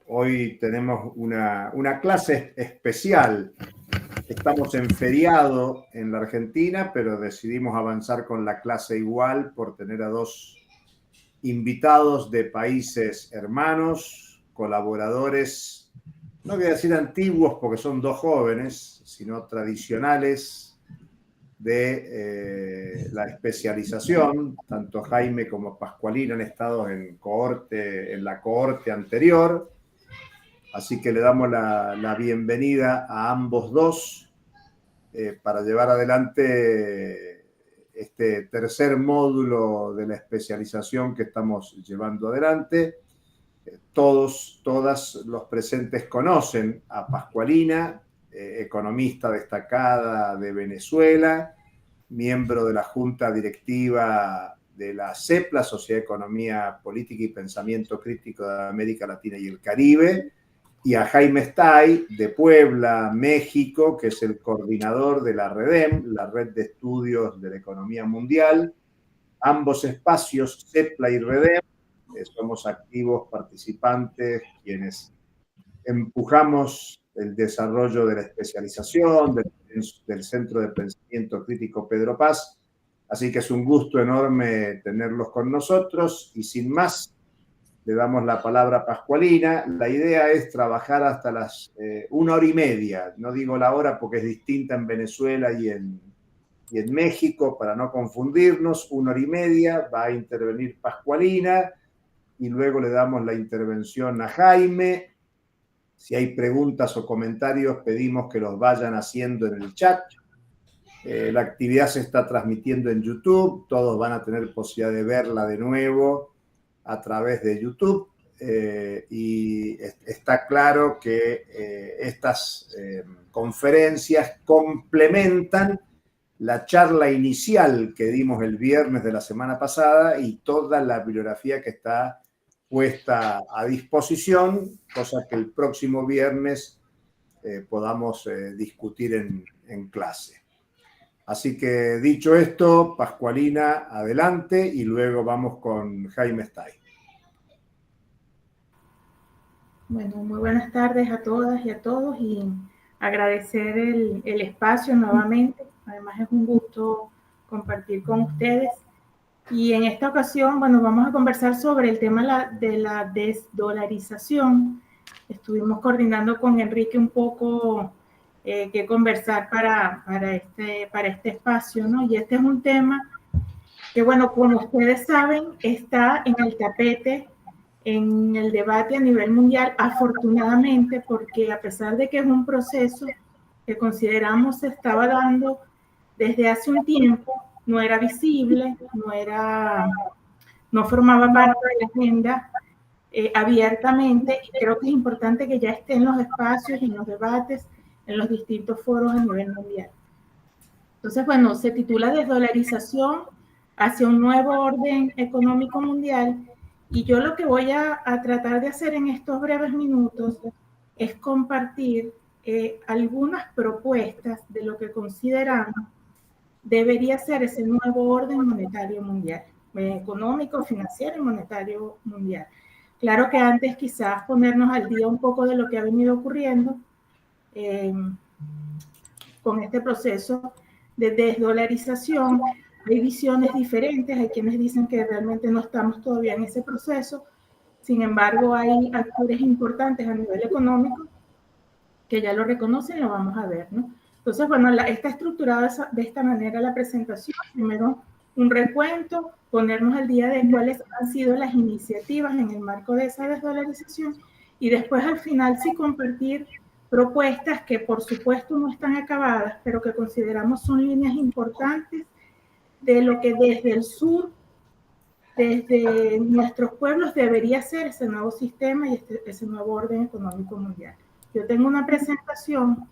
Hoy tenemos una clase especial. Estamos en feriado en la Argentina, pero decidimos avanzar con la clase igual por tener a dos invitados de países hermanos, colaboradores, no voy a decir antiguos porque son dos jóvenes, sino tradicionales de la especialización. Tanto Jaime como Pascualina han estado en la cohorte anterior. Así que le damos la bienvenida a ambos dos para llevar adelante este tercer módulo de la especialización que estamos llevando adelante. Todas los presentes conocen a Pascualina, economista destacada de Venezuela, miembro de la Junta Directiva de la CEP, la Sociedad de Economía Política y Pensamiento Crítico de América Latina y el Caribe, y a Jaime Stay, de Puebla, México, que es el coordinador de la REDEM, la Red de Estudios de la Economía Mundial. Ambos espacios, CEPLA y REDEM, somos activos participantes, quienes empujamos el desarrollo de la especialización del Centro de Pensamiento Crítico Pedro Paz. Así que es un gusto enorme tenerlos con nosotros y sin más, le damos la palabra a Pascualina. La idea es trabajar hasta las 1h30. No digo la hora porque es distinta en Venezuela y en México, para no confundirnos. 1h30 va a intervenir Pascualina y luego le damos la intervención a Jaime. Si hay preguntas o comentarios, pedimos que los vayan haciendo en el chat. La actividad se está transmitiendo en YouTube. Todos van a tener posibilidad de verla de nuevo a través de YouTube, y está claro que estas conferencias complementan la charla inicial que dimos el viernes de la semana pasada y toda la bibliografía que está puesta a disposición, cosa que el próximo viernes podamos discutir en clase. Así que dicho esto, Pascualina, adelante y luego vamos con Jaime Stay. Bueno, muy buenas tardes a todas y a todos y agradecer el espacio nuevamente. Además es un gusto compartir con ustedes. Y en esta ocasión, bueno, vamos a conversar sobre el tema de la desdolarización. Estuvimos coordinando con Enrique un poco qué conversar para este espacio, ¿no? Y este es un tema que, bueno, como ustedes saben, está en el tapete, en el debate a nivel mundial, afortunadamente, porque a pesar de que es un proceso que consideramos se estaba dando desde hace un tiempo, no era visible, no formaba parte de la agenda abiertamente, y creo que es importante que ya esté en los espacios y en los debates, en los distintos foros a nivel mundial. Entonces, bueno, se titula Desdolarización hacia un nuevo orden económico mundial, y yo lo que voy a tratar de hacer en estos breves minutos es compartir algunas propuestas de lo que consideramos debería ser ese nuevo orden monetario mundial, económico, financiero y monetario mundial. Claro que antes quizás ponernos al día un poco de lo que ha venido ocurriendo con este proceso de desdolarización. Hay visiones diferentes, hay quienes dicen que realmente no estamos todavía en ese proceso. Sin embargo, hay actores importantes a nivel económico que ya lo reconocen, lo vamos a ver, ¿no? Entonces, bueno, está estructurada de esta manera la presentación. Primero, un recuento, ponernos al día de cuáles han sido las iniciativas en el marco de esa desdolarización, y después al final sí compartir propuestas que por supuesto no están acabadas, pero que consideramos son líneas importantes de lo que desde el sur, desde nuestros pueblos, debería ser ese nuevo sistema y ese nuevo orden económico mundial. Yo tengo una presentación,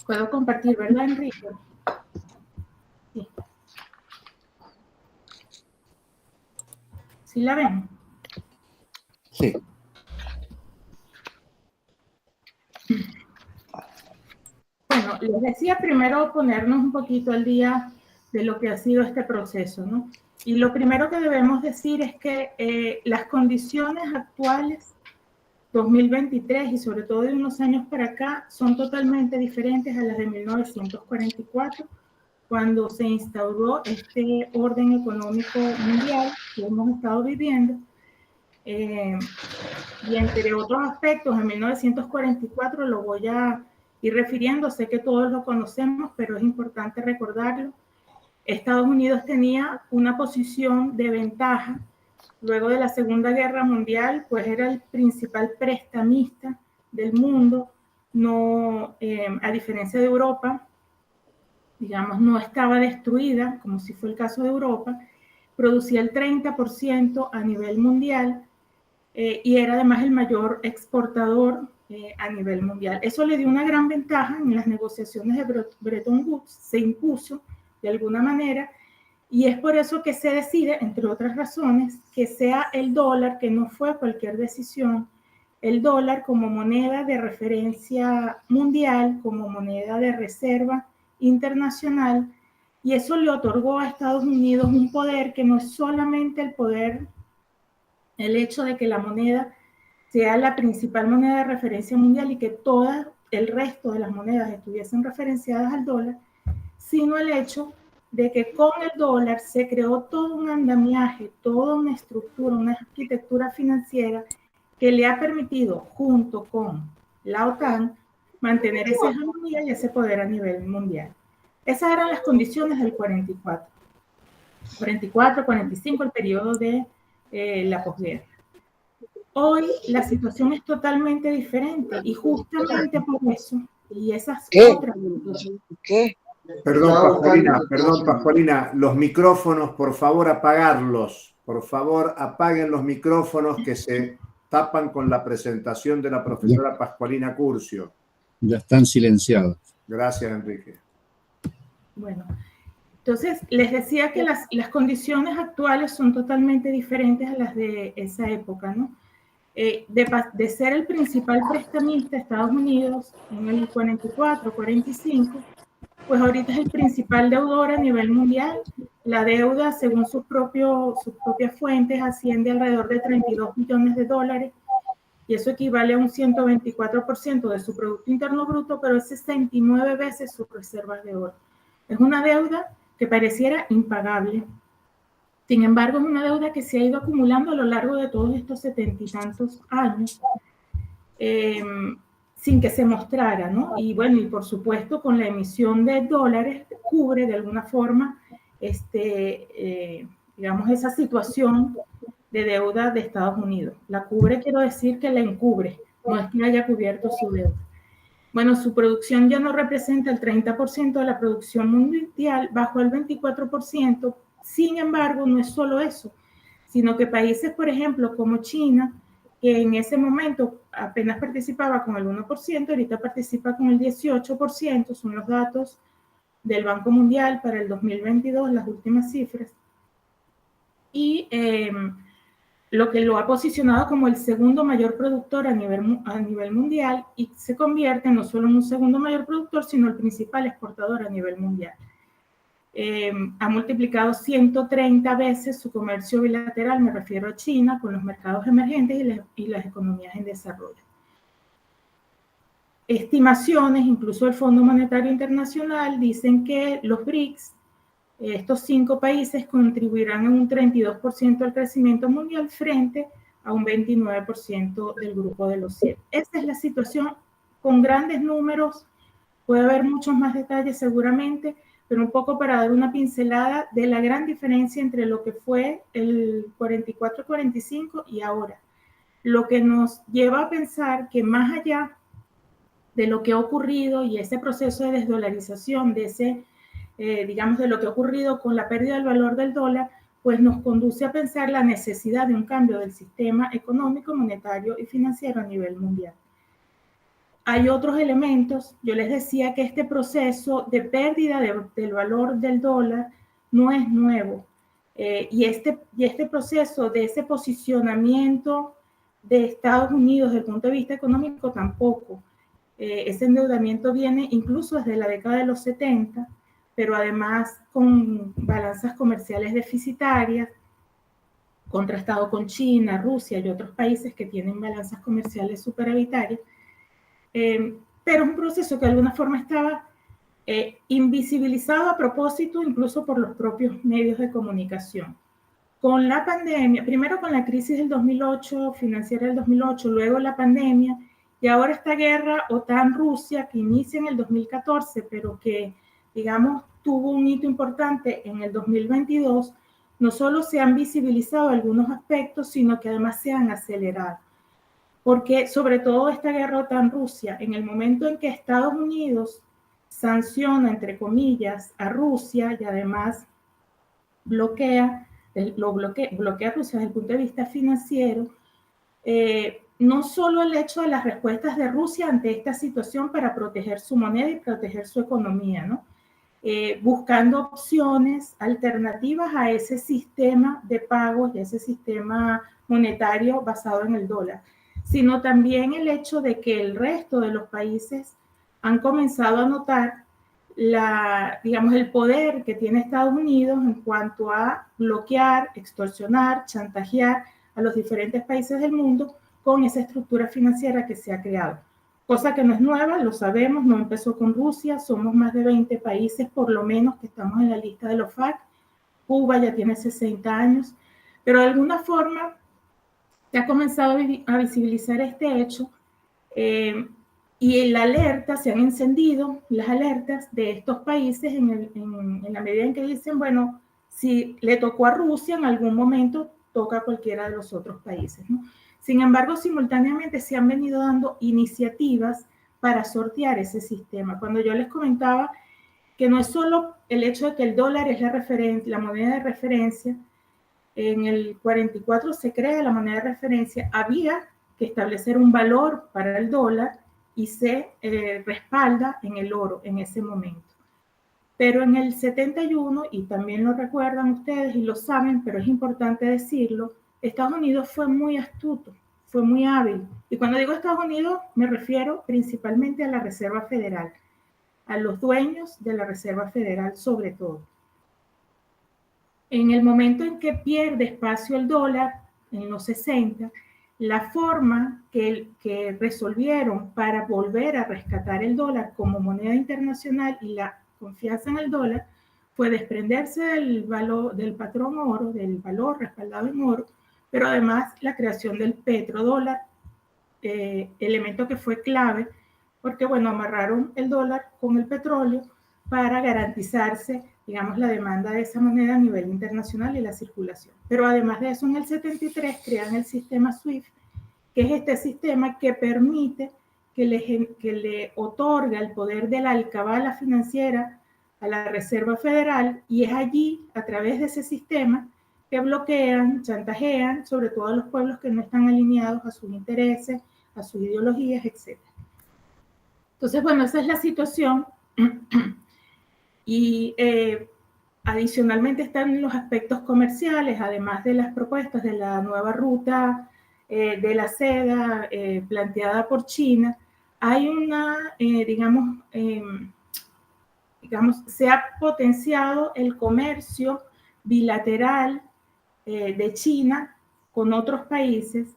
puedo compartir, ¿verdad, Enrique? Sí. ¿Sí la ven? Sí. Bueno, les decía primero ponernos un poquito al día de lo que ha sido este proceso, ¿no? Y lo primero que debemos decir es que las condiciones actuales, 2023 y sobre todo de unos años para acá, son totalmente diferentes a las de 1944, cuando se instauró este orden económico mundial que hemos estado viviendo. Y entre otros aspectos, en 1944 lo voy a ir refiriendo, sé que todos lo conocemos, pero es importante recordarlo. Estados Unidos tenía una posición de ventaja. Luego de la Segunda Guerra Mundial, pues era el principal prestamista del mundo, no, a diferencia de Europa, digamos, no estaba destruida, como si fue el caso de Europa, producía el 30% a nivel mundial y era además el mayor exportador a nivel mundial. Eso le dio una gran ventaja en las negociaciones de Bretton Woods, se impuso de alguna manera, y es por eso que se decide, entre otras razones, que sea el dólar, que no fue cualquier decisión, el dólar como moneda de referencia mundial, como moneda de reserva internacional, y eso le otorgó a Estados Unidos un poder que no es solamente el poder, el hecho de que la moneda sea la principal moneda de referencia mundial y que todo el resto de las monedas estuviesen referenciadas al dólar, sino el hecho de que con el dólar se creó todo un andamiaje, toda una estructura, una arquitectura financiera que le ha permitido, junto con la OTAN, mantener esa hegemonía y ese poder a nivel mundial. Esas eran las condiciones del 44. 44, 45, el periodo de la posguerra. Hoy la situación es totalmente diferente y justamente por eso, y esas otras... ¿Qué? Perdón, Pascualina, los micrófonos, por favor, apagarlos. Por favor, apaguen los micrófonos que se tapan con la presentación de la profesora Pascualina Curcio. Ya están silenciados. Gracias, Enrique. Bueno, entonces les decía que las condiciones actuales son totalmente diferentes a las de esa época, ¿no? De ser el principal prestamista de Estados Unidos en el 44, 45, pues ahorita es el principal deudor a nivel mundial. La deuda, según sus propias fuentes, asciende alrededor de 32 billones de dólares, y eso equivale a un 124% de su Producto Interno Bruto, pero es 69 veces sus reservas de oro. Es una deuda que pareciera impagable. Sin embargo, es una deuda que se ha ido acumulando a lo largo de todos estos 70 y tantos años, sin que se mostrara, ¿no? Y bueno, y por supuesto, con la emisión de dólares, cubre de alguna forma, digamos, esa situación de deuda de Estados Unidos. La cubre, quiero decir que la encubre, no es que haya cubierto su deuda. Bueno, su producción ya no representa el 30% de la producción mundial, bajó el 24%. Sin embargo, no es solo eso, sino que países, por ejemplo, como China, que en ese momento apenas participaba con el 1%, ahorita participa con el 18%, son los datos del Banco Mundial para el 2022, las últimas cifras. Y lo que lo ha posicionado como el segundo mayor productor a nivel mundial, y se convierte no solo en un segundo mayor productor, sino el principal exportador a nivel mundial. Ha multiplicado 130 veces su comercio bilateral, me refiero a China, con los mercados emergentes y las economías en desarrollo. Estimaciones, incluso el Fondo Monetario Internacional, dicen que los BRICS, estos 5 países, contribuirán en un 32% al crecimiento mundial frente a un 29% del grupo de los 100. Esta es la situación con grandes números, puede haber muchos más detalles seguramente, pero un poco para dar una pincelada de la gran diferencia entre lo que fue el 44-45 y ahora. Lo que nos lleva a pensar que más allá de lo que ha ocurrido y ese proceso de desdolarización, de ese, digamos, de lo que ha ocurrido con la pérdida del valor del dólar, pues nos conduce a pensar la necesidad de un cambio del sistema económico, monetario y financiero a nivel mundial. Hay otros elementos. Yo les decía que este proceso de pérdida del valor del dólar no es nuevo. Y este proceso de ese posicionamiento de Estados Unidos desde el punto de vista económico tampoco. Ese endeudamiento viene incluso desde la década de los 70, pero además con balanzas comerciales deficitarias, contrastado con China, Rusia y otros países que tienen balanzas comerciales superavitarias, pero es un proceso que de alguna forma estaba invisibilizado a propósito, incluso por los propios medios de comunicación. Con la pandemia, primero con la crisis del 2008, financiera del 2008, luego la pandemia, y ahora esta guerra OTAN-Rusia que inicia en el 2014, pero que, digamos, tuvo un hito importante en el 2022, no solo se han visibilizado algunos aspectos, sino que además se han acelerado. Porque sobre todo esta guerra OTAN-Rusia, en el momento en que Estados Unidos sanciona, entre comillas, a Rusia y además bloquea a Rusia desde el punto de vista financiero, no solo el hecho de las respuestas de Rusia ante esta situación para proteger su moneda y proteger su economía, ¿no? Buscando opciones alternativas a ese sistema de pagos y a ese sistema monetario basado en el dólar, sino también el hecho de que el resto de los países han comenzado a notar el poder que tiene Estados Unidos en cuanto a bloquear, extorsionar, chantajear a los diferentes países del mundo con esa estructura financiera que se ha creado. Cosa que no es nueva, lo sabemos, no empezó con Rusia, somos más de 20 países por lo menos que estamos en la lista de los FARC. Cuba ya tiene 60 años, pero de alguna forma se ha comenzado a visibilizar este hecho y en la alerta, se han encendido las alertas de estos países en la medida en que dicen, bueno, si le tocó a Rusia, en algún momento toca a cualquiera de los otros países, ¿no? Sin embargo, simultáneamente se han venido dando iniciativas para sortear ese sistema. Cuando yo les comentaba que no es solo el hecho de que el dólar es la moneda de referencia, en el 44 se crea la moneda de referencia, había que establecer un valor para el dólar y se respalda en el oro en ese momento. Pero en el 71, y también lo recuerdan ustedes y lo saben, pero es importante decirlo, Estados Unidos fue muy astuto, fue muy hábil. Y cuando digo Estados Unidos, me refiero principalmente a la Reserva Federal, a los dueños de la Reserva Federal sobre todo. En el momento en que pierde espacio el dólar, en los 60, la forma que resolvieron para volver a rescatar el dólar como moneda internacional y la confianza en el dólar fue desprenderse del valor, del patrón oro, del valor respaldado en oro, pero además la creación del petrodólar, elemento que fue clave, porque bueno, amarraron el dólar con el petróleo para garantizarse, digamos, la demanda de esa moneda a nivel internacional y la circulación. Pero además de eso, en el 73 crean el sistema SWIFT, que es este sistema que permite que le otorga el poder de la alcabala financiera a la Reserva Federal, y es allí, a través de ese sistema, que bloquean, chantajean, sobre todo a los pueblos que no están alineados a sus intereses, a sus ideologías, etc. Entonces, bueno, esa es la situación. Y adicionalmente están los aspectos comerciales, además de las propuestas de la nueva ruta de la seda planteada por China. Hay una, digamos, se ha potenciado el comercio bilateral de China con otros países,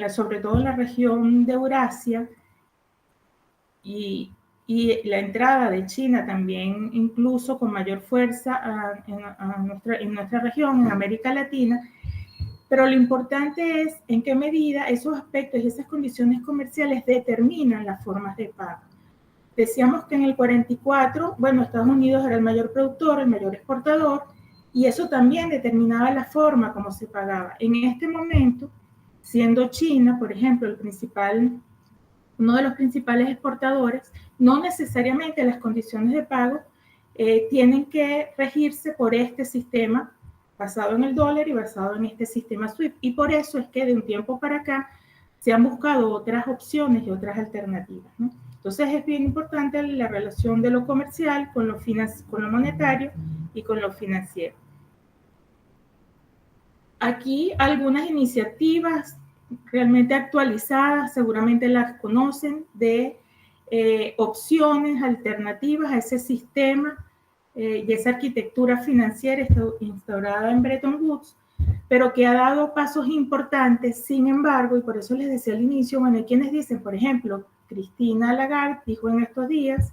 sobre todo en la región de Eurasia, y la entrada de China también incluso con mayor fuerza en nuestra región, en América Latina. Pero lo importante es en qué medida esos aspectos y esas condiciones comerciales determinan las formas de pago. Decíamos que en el 44, bueno, Estados Unidos era el mayor productor, el mayor exportador, y eso también determinaba la forma como se pagaba. En este momento, siendo China, por ejemplo, uno de los principales exportadores, no necesariamente las condiciones de pago tienen que regirse por este sistema basado en el dólar y basado en este sistema SWIFT. Y por eso es que de un tiempo para acá se han buscado otras opciones y otras alternativas, ¿no? Entonces es bien importante la relación de lo comercial con lo monetario y con lo financiero. Aquí algunas iniciativas realmente actualizadas, seguramente las conocen, de opciones alternativas a ese sistema y esa arquitectura financiera instaurada en Bretton Woods, pero que ha dado pasos importantes. Sin embargo, y por eso les decía al inicio, bueno, hay quienes dicen, por ejemplo, Christine Lagarde dijo en estos días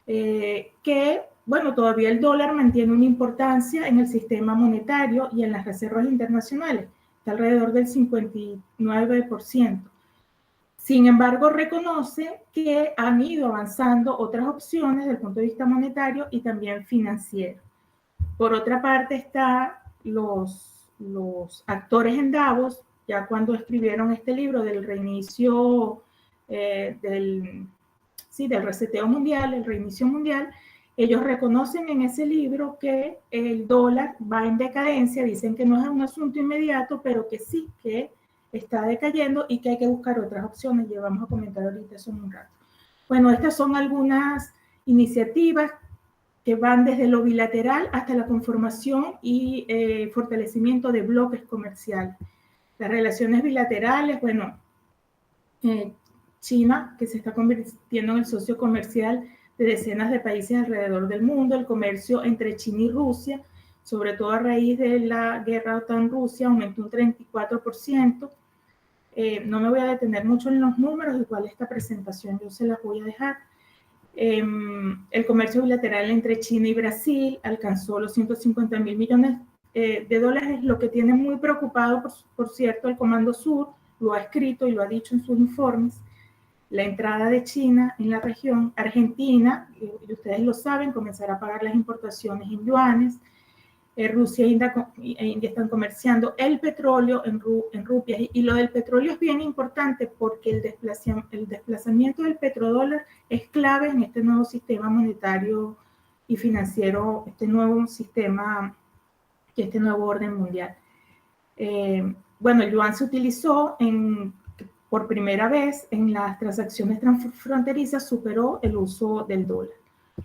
que, bueno, todavía el dólar mantiene una importancia en el sistema monetario y en las reservas internacionales, está alrededor del 59%. Sin embargo, reconoce que han ido avanzando otras opciones desde el punto de vista monetario y también financiero. Por otra parte, están los actores en Davos, ya cuando escribieron este libro del reinicio, del reseteo mundial, el reinicio mundial, ellos reconocen en ese libro que el dólar va en decadencia, dicen que no es un asunto inmediato, pero que sí que está decayendo y que hay que buscar otras opciones, y vamos a comentar ahorita eso en un rato. Bueno, estas son algunas iniciativas que van desde lo bilateral hasta la conformación y fortalecimiento de bloques comerciales. Las relaciones bilaterales, bueno, China, que se está convirtiendo en el socio comercial de decenas de países alrededor del mundo, el comercio entre China y Rusia, sobre todo a raíz de la guerra OTAN-Rusia, aumentó un 34%. No me voy a detener mucho en los números, igual esta presentación yo se las voy a dejar. El comercio bilateral entre China y Brasil alcanzó los 150.000 millones de dólares, lo que tiene muy preocupado, por cierto, el Comando Sur, lo ha escrito y lo ha dicho en sus informes, la entrada de China en la región. Argentina, y ustedes lo saben, comenzará a pagar las importaciones en yuanes. Rusia e India están comerciando el petróleo en rupias, y lo del petróleo es bien importante porque el desplazamiento del petrodólar es clave en este nuevo sistema monetario y financiero, este nuevo sistema, este nuevo orden mundial. Bueno, el yuan se utilizó por primera vez en las transacciones transfronterizas, superó el uso del dólar.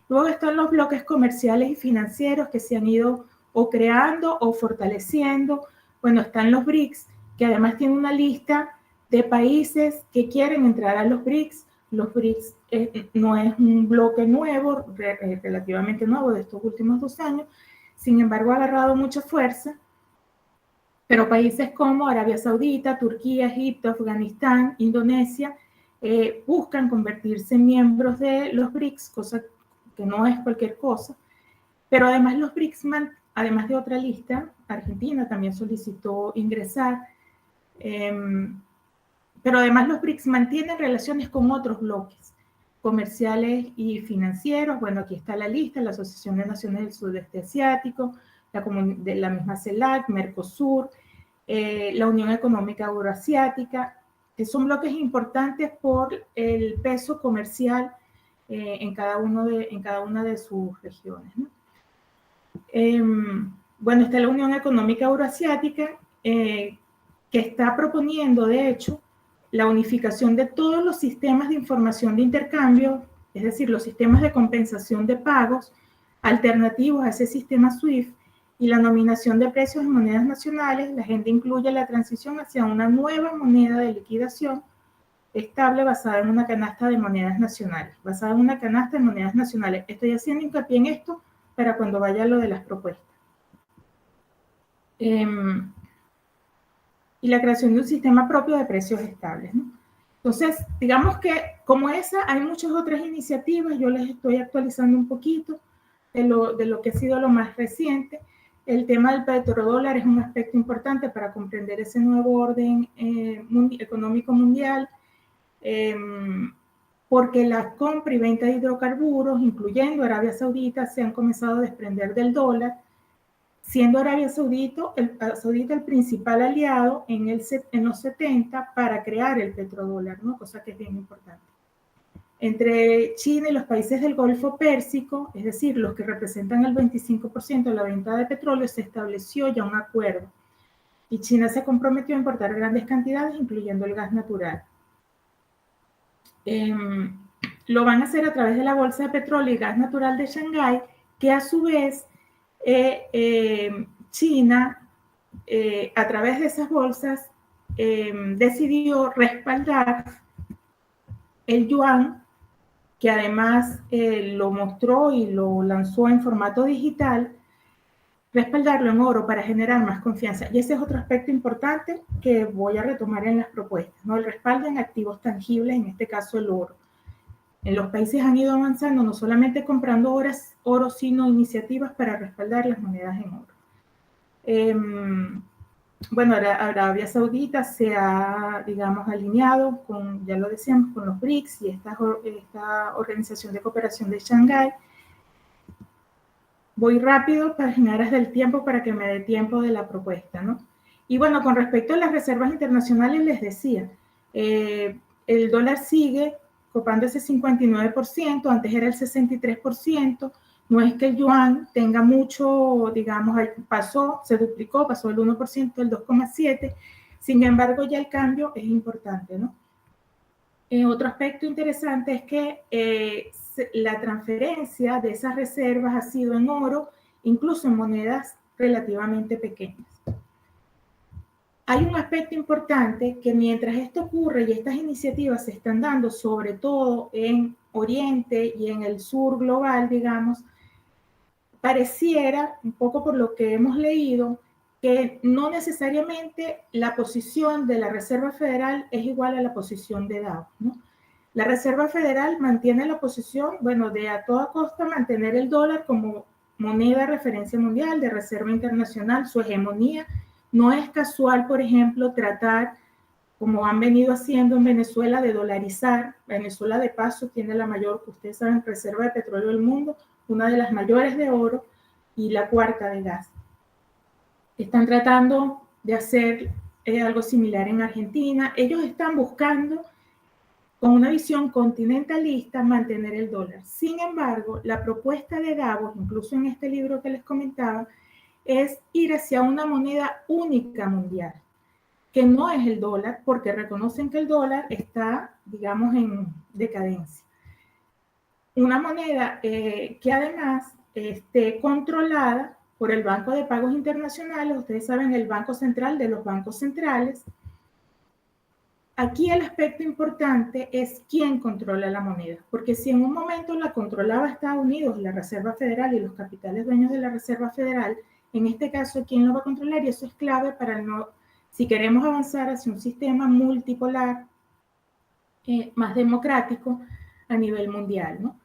Luego están los bloques comerciales y financieros que se han ido o creando o fortaleciendo. Bueno, están los BRICS, que además tienen una lista de países que quieren entrar a los BRICS. Los BRICS no es un bloque nuevo, relativamente nuevo de estos últimos 2 años, sin embargo ha agarrado mucha fuerza, pero países como Arabia Saudita, Turquía, Egipto, Afganistán, Indonesia, buscan convertirse en miembros de los BRICS, cosa que no es cualquier cosa, pero además los BRICS, además de otra lista, Argentina también solicitó ingresar, pero además los BRICS mantienen relaciones con otros bloques comerciales y financieros. Bueno, aquí está la lista: la Asociación de Naciones del Sudeste Asiático, la misma CELAC, Mercosur, la Unión Económica Euroasiática, que son bloques importantes por el peso comercial en cada una de sus regiones, ¿no? Bueno, está la Unión Económica Euroasiática, que está proponiendo, de hecho, la unificación de todos los sistemas de información de intercambio, es decir, los sistemas de compensación de pagos alternativos a ese sistema SWIFT, y la nominación de precios en monedas nacionales. La agenda incluye la transición hacia una nueva moneda de liquidación estable basada en una canasta de monedas nacionales. Estoy haciendo hincapié en esto para cuando vaya lo de las propuestas. Y la creación de un sistema propio de precios estables, ¿no? Entonces, digamos que como esa, hay muchas otras iniciativas. Yo les estoy actualizando un poquito de lo que ha sido lo más reciente. El tema del petrodólar es un aspecto importante para comprender ese nuevo orden económico mundial, porque la compra y venta de hidrocarburos, incluyendo Arabia Saudita, se han comenzado a desprender del dólar, siendo Arabia Saudita el principal aliado en los 70 para crear el petrodólar, ¿no? Cosa que es bien importante. Entre China y los países del Golfo Pérsico, es decir, los que representan el 25% de la venta de petróleo, se estableció ya un acuerdo, y China se comprometió a importar grandes cantidades, incluyendo el gas natural. Lo van a hacer a través de la Bolsa de Petróleo y Gas Natural de Shanghái, que a su vez China, a través de esas bolsas, decidió respaldar el yuan que además lo mostró y lo lanzó en formato digital, respaldarlo en oro para generar más confianza. Y ese es otro aspecto importante que voy a retomar en las propuestas, ¿no? El respaldo en activos tangibles, en este caso el oro. En los países han ido avanzando no solamente comprando oro, sino iniciativas para respaldar las monedas en oro. Bueno, Arabia Saudita se ha, digamos, alineado con, ya lo decíamos, con los BRICS y esta Organización de Cooperación de Shanghái. Voy rápido para generar del tiempo para que me dé tiempo de la propuesta, ¿no? Y bueno, con respecto a las reservas internacionales, les decía, el dólar sigue copando ese 59%, antes era el 63%, no es que el yuan tenga mucho, digamos, se duplicó, pasó del 1% del 2,7%, sin embargo ya el cambio es importante, ¿no? Otro aspecto interesante es que la transferencia de esas reservas ha sido en oro, incluso en monedas relativamente pequeñas. Hay un aspecto importante que mientras esto ocurre y estas iniciativas se están dando, sobre todo en Oriente y en el sur global, digamos, pareciera, un poco por lo que hemos leído, que no necesariamente la posición de la Reserva Federal es igual a la posición de Davos, ¿no? La Reserva Federal mantiene la posición, bueno, de a toda costa mantener el dólar como moneda de referencia mundial, de reserva internacional, su hegemonía. No es casual, por ejemplo, tratar, como han venido haciendo en Venezuela, de dolarizar. Venezuela, de paso, tiene la mayor, ustedes saben, reserva de petróleo del mundo, una de las mayores de oro y la cuarta de gas. Están tratando de hacer algo similar en Argentina. Ellos están buscando, con una visión continentalista, mantener el dólar. Sin embargo, la propuesta de Davos, incluso en este libro que les comentaba, es ir hacia una moneda única mundial, que no es el dólar, porque reconocen que el dólar está, digamos, en decadencia. Una moneda que además esté controlada por el Banco de Pagos Internacionales. Ustedes saben, el Banco Central de los bancos centrales. Aquí el aspecto importante es quién controla la moneda, porque si en un momento la controlaba Estados Unidos, la Reserva Federal y los capitales dueños de la Reserva Federal, en este caso, ¿quién lo va a controlar? Y eso es clave para si queremos avanzar hacia un sistema multipolar más democrático a nivel mundial, ¿no?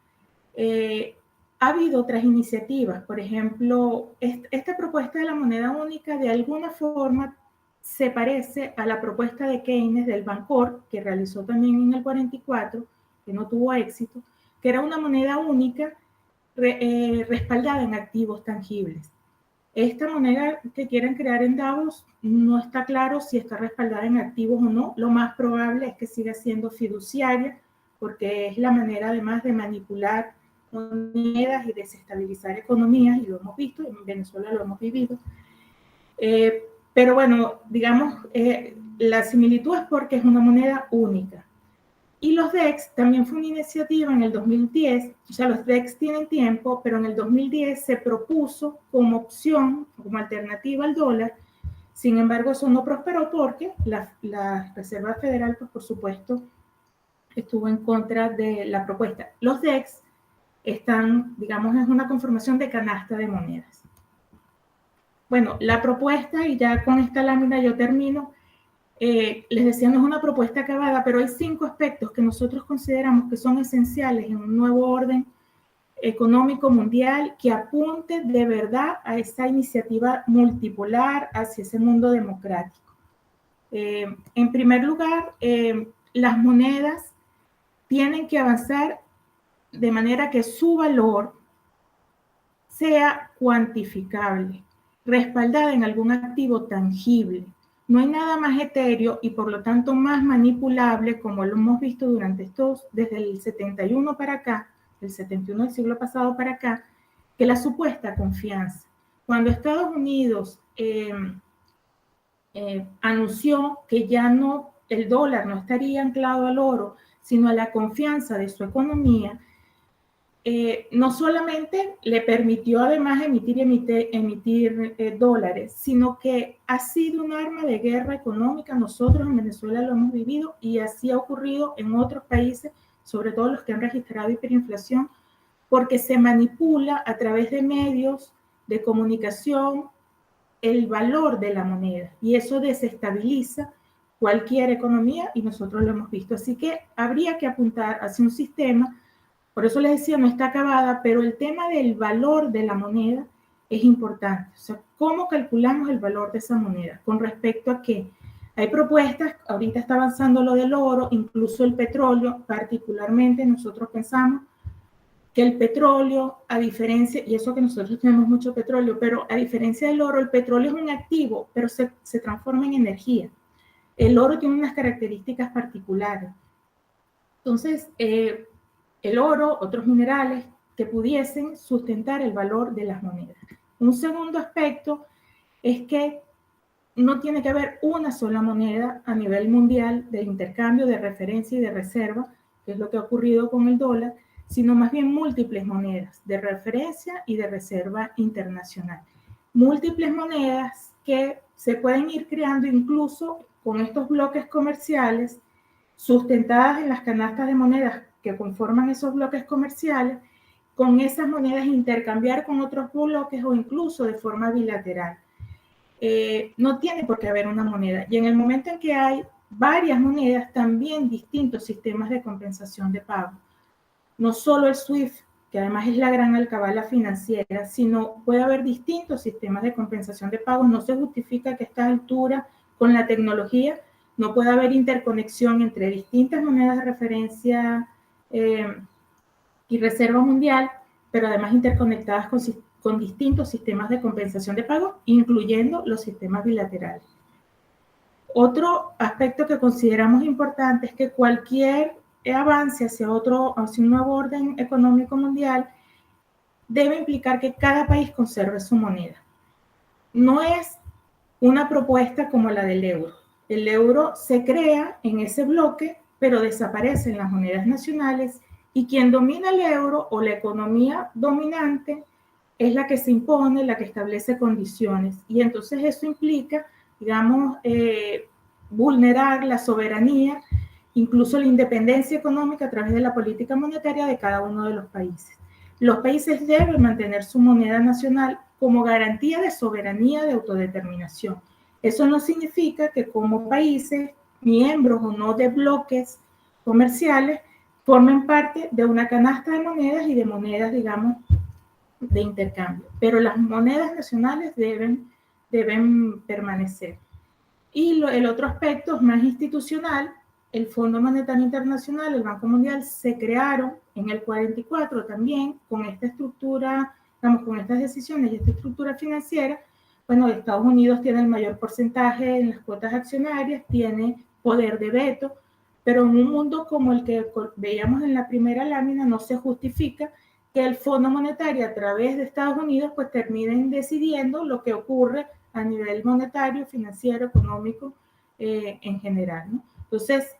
Ha habido otras iniciativas, por ejemplo, esta propuesta de la moneda única de alguna forma se parece a la propuesta de Keynes del Bancor, que realizó también en el 44, que no tuvo éxito, que era una moneda única respaldada en activos tangibles. Esta moneda que quieren crear en Davos no está claro si está respaldada en activos o no. Lo más probable es que siga siendo fiduciaria, porque es la manera además de manipular monedas y desestabilizar economías, y lo hemos visto, en Venezuela lo hemos vivido. Pero bueno, digamos, la similitud es porque es una moneda única. Y los DEX también fue una iniciativa en el 2010, o sea, los DEX tienen tiempo, pero en el 2010 se propuso como opción, como alternativa al dólar. Sin embargo, eso no prosperó porque la Reserva Federal, pues por supuesto, estuvo en contra de la propuesta. Los DEX están, digamos, es una conformación de canasta de monedas. Bueno, la propuesta, y ya con esta lámina yo termino, les decía, no es una propuesta acabada, pero hay 5 aspectos que nosotros consideramos que son esenciales en un nuevo orden económico mundial que apunte de verdad a esta iniciativa multipolar hacia ese mundo democrático. En primer lugar, las monedas tienen que avanzar de manera que su valor sea cuantificable, respaldada en algún activo tangible. No hay nada más etéreo y por lo tanto más manipulable, como lo hemos visto desde el 71 para acá, el 71 del siglo pasado para acá, que la supuesta confianza. Cuando Estados Unidos anunció que ya no, el dólar no estaría anclado al oro, sino a la confianza de su economía, no solamente le permitió además emitir dólares, sino que ha sido un arma de guerra económica. Nosotros en Venezuela lo hemos vivido y así ha ocurrido en otros países sobre todo los que han registrado hiperinflación, porque se manipula a través de medios de comunicación el valor de la moneda y eso desestabiliza cualquier economía y nosotros lo hemos visto. Así que habría que apuntar hacia un sistema, por eso les decía, no está acabada, pero el tema del valor de la moneda es importante. O sea, ¿cómo calculamos el valor de esa moneda? Con respecto a qué. Hay propuestas, ahorita está avanzando lo del oro, incluso el petróleo, particularmente nosotros pensamos que el petróleo, a diferencia, y eso que nosotros tenemos mucho petróleo, pero a diferencia del oro, el petróleo es un activo, pero se transforma en energía. El oro tiene unas características particulares. Entonces, el oro, otros minerales que pudiesen sustentar el valor de las monedas. Un segundo aspecto es que no tiene que haber una sola moneda a nivel mundial de intercambio, de referencia y de reserva, que es lo que ha ocurrido con el dólar, sino más bien múltiples monedas de referencia y de reserva internacional. Múltiples monedas que se pueden ir creando incluso con estos bloques comerciales sustentadas en las canastas de monedas que conforman esos bloques comerciales, con esas monedas intercambiar con otros bloques o incluso de forma bilateral. No tiene por qué haber una moneda. Y en el momento en que hay varias monedas, también distintos sistemas de compensación de pago. No solo el SWIFT, que además es la gran alcabala financiera, sino puede haber distintos sistemas de compensación de pagos. No se justifica que a esta altura, con la tecnología, no pueda haber interconexión entre distintas monedas de referencia y reserva mundial, pero además interconectadas con distintos sistemas de compensación de pago, incluyendo los sistemas bilaterales. Otro aspecto que consideramos importante es que cualquier avance hacia un nuevo orden económico mundial debe implicar que cada país conserve su moneda. No es una propuesta como la del euro. El euro se crea en ese bloque, pero desaparecen las monedas nacionales y quien domina el euro o la economía dominante es la que se impone, la que establece condiciones. Y entonces eso implica, digamos, vulnerar la soberanía, incluso la independencia económica a través de la política monetaria de cada uno de los países. Los países deben mantener su moneda nacional como garantía de soberanía, de autodeterminación. Eso no significa que como países, miembros o no de bloques comerciales, formen parte de una canasta de monedas y de monedas, digamos, de intercambio. Pero las monedas nacionales deben permanecer. Y el otro aspecto es más institucional. El Fondo Monetario Internacional, el Banco Mundial, se crearon en el 44 también con esta estructura, digamos, con estas decisiones y esta estructura financiera. Bueno, Estados Unidos tiene el mayor porcentaje en las cuotas accionarias, tiene poder de veto, pero en un mundo como el que veíamos en la primera lámina no se justifica que el Fondo Monetario a través de Estados Unidos pues terminen decidiendo lo que ocurre a nivel monetario, financiero, económico en general, ¿no? Entonces,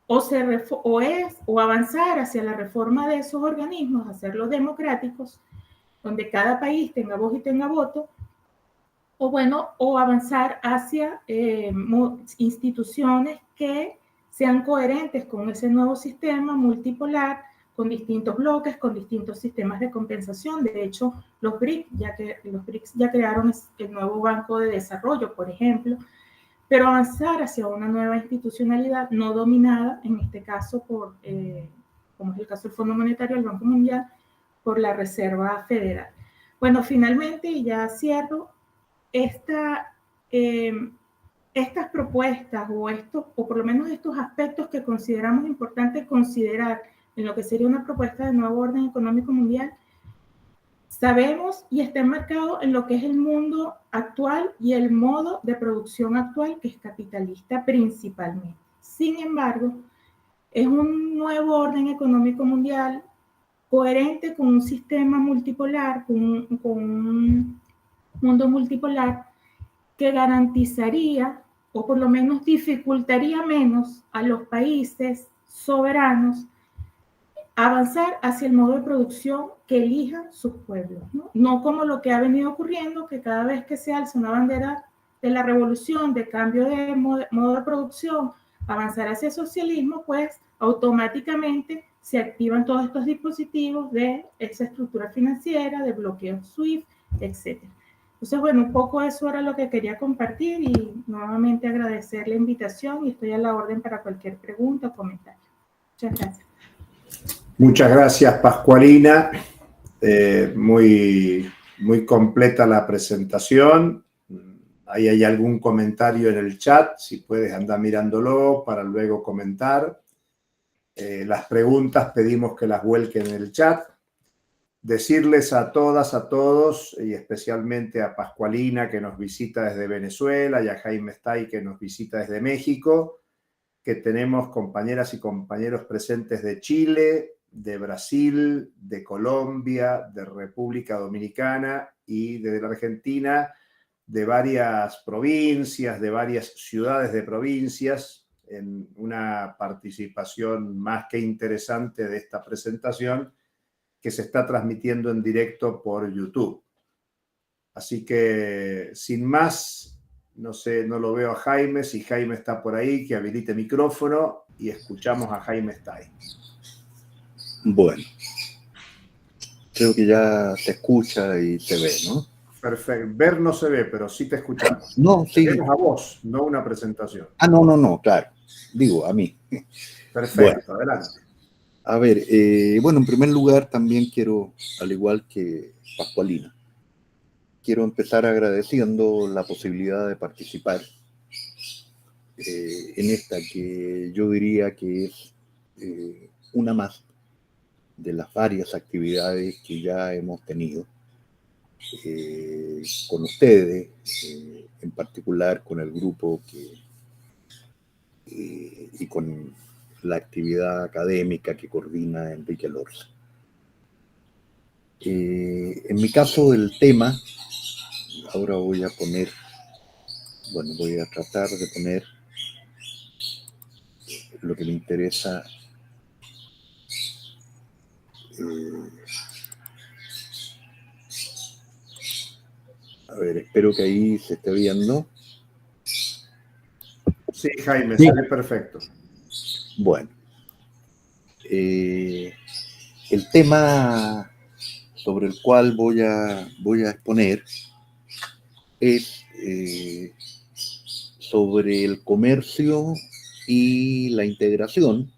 o avanzar hacia la reforma de esos organismos, hacerlos democráticos, donde cada país tenga voz y tenga voto, o avanzar hacia instituciones que sean coherentes con ese nuevo sistema multipolar, con distintos bloques, con distintos sistemas de compensación. De hecho, los BRICS ya crearon el nuevo Banco de Desarrollo, por ejemplo, pero avanzar hacia una nueva institucionalidad no dominada, en este caso como es el caso del Fondo Monetario, el Banco Mundial, por la Reserva Federal. Bueno, finalmente, y ya cierro, estas propuestas o por lo menos estos aspectos que consideramos importantes considerar en lo que sería una propuesta de nuevo orden económico mundial, sabemos y está enmarcado en lo que es el mundo actual y el modo de producción actual, que es capitalista principalmente. Sin embargo, es un nuevo orden económico mundial coherente con un sistema multipolar, con un mundo multipolar que garantizaría o por lo menos dificultaría menos a los países soberanos avanzar hacia el modo de producción que elijan sus pueblos, ¿no? No como lo que ha venido ocurriendo, que cada vez que se alza una bandera de la revolución, de cambio de modo de producción, avanzar hacia el socialismo, pues automáticamente se activan todos estos dispositivos de esa estructura financiera, de bloqueo SWIFT, etc. Entonces, bueno, un poco eso era lo que quería compartir y nuevamente agradecer la invitación y estoy a la orden para cualquier pregunta o comentario. Muchas gracias. Muchas gracias, Pascualina. Muy completa la presentación. Ahí hay algún comentario en el chat, si puedes andar mirándolo para luego comentar. Las preguntas pedimos que las vuelquen en el chat. Decirles a todas, a todos, y especialmente a Pascualina, que nos visita desde Venezuela, y a Jaime Stay, que nos visita desde México, que tenemos compañeras y compañeros presentes de Chile, de Brasil, de Colombia, de República Dominicana y de la Argentina, de varias provincias, de varias ciudades de provincias, en una participación más que interesante de esta presentación que se está transmitiendo en directo por YouTube. Así que, sin más, no sé, no lo veo a Jaime, si Jaime está por ahí, que habilite micrófono y escuchamos a Jaime Stay. Bueno, creo que ya se escucha y se ve, ¿no? Perfecto. Ver no se ve, pero sí te escuchamos. No, sí. Tenemos a vos, no una presentación. No, claro. Digo, a mí. Perfecto, bueno, adelante. A ver, bueno, en primer lugar también quiero, al igual que Pascualina, quiero empezar agradeciendo la posibilidad de participar en esta que yo diría que es una más de las varias actividades que ya hemos tenido con ustedes, en particular con el grupo y con la actividad académica que coordina Enrique Lorza. En mi caso, el tema, ahora voy a tratar de poner lo que me interesa. A ver, espero que ahí se esté viendo. Sí, Jaime, sí. Se ve perfecto. Bueno, el tema sobre el cual voy a exponer es sobre el comercio y la integración,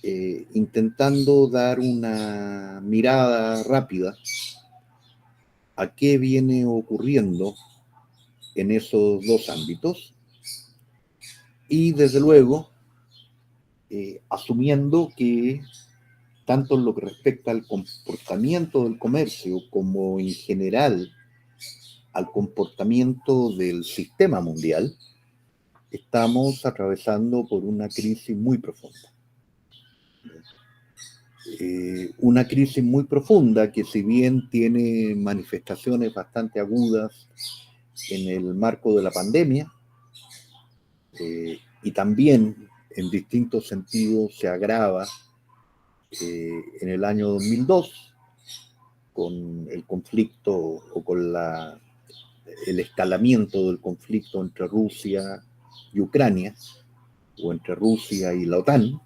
intentando dar una mirada rápida a qué viene ocurriendo en esos dos ámbitos y desde luego asumiendo que tanto en lo que respecta al comportamiento del comercio como en general al comportamiento del sistema mundial, estamos atravesando por una crisis muy profunda. Una crisis muy profunda que, si bien tiene manifestaciones bastante agudas en el marco de la pandemia, y también en distintos sentidos se agrava en el año 2002 con el conflicto o con el escalamiento del conflicto entre Rusia y Ucrania, o entre Rusia y la OTAN.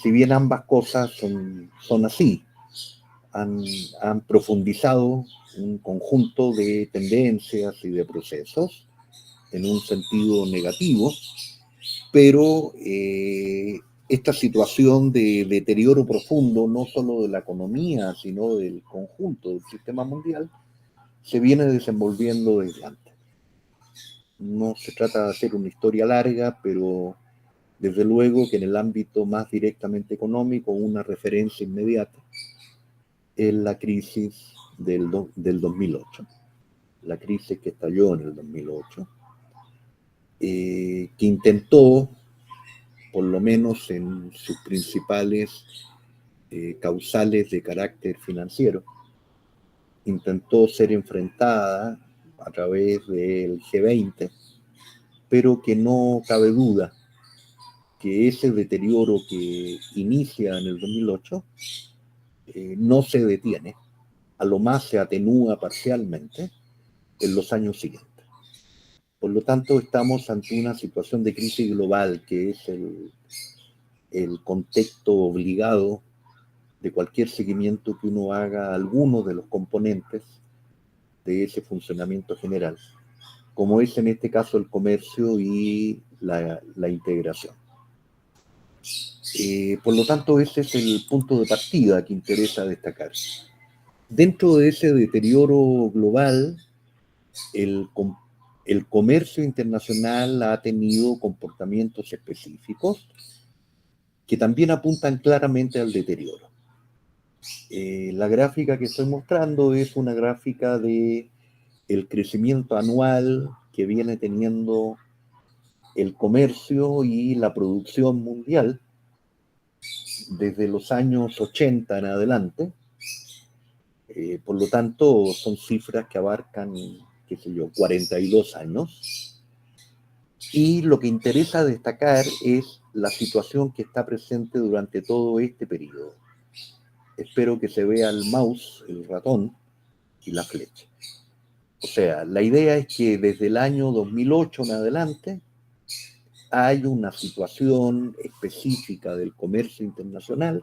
Si bien ambas cosas son así, han profundizado un conjunto de tendencias y de procesos en un sentido negativo, pero esta situación de deterioro profundo, no solo de la economía, sino del conjunto del sistema mundial, se viene desenvolviendo desde antes. No se trata de hacer una historia larga, pero desde luego que en el ámbito más directamente económico, una referencia inmediata es la crisis del 2008, la crisis que estalló en el 2008, que intentó, por lo menos en sus principales causales de carácter financiero, intentó ser enfrentada a través del G20, pero que no cabe duda que ese deterioro que inicia en el 2008 no se detiene, a lo más se atenúa parcialmente en los años siguientes. Por lo tanto, estamos ante una situación de crisis global, que es el contexto obligado de cualquier seguimiento que uno haga a alguno de los componentes de ese funcionamiento general, como es en este caso el comercio y la integración. Por lo tanto, ese es el punto de partida que interesa destacar. Dentro de ese deterioro global, el comercio internacional ha tenido comportamientos específicos que también apuntan claramente al deterioro. La gráfica que estoy mostrando es una gráfica de el crecimiento anual que viene teniendo el comercio y la producción mundial desde los años 80 en adelante. Por lo tanto, son cifras que abarcan, qué sé yo, 42 años. Y lo que interesa destacar es la situación que está presente durante todo este periodo. Espero que se vea el mouse, el ratón y la flecha. O sea, la idea es que desde el año 2008 en adelante hay una situación específica del comercio internacional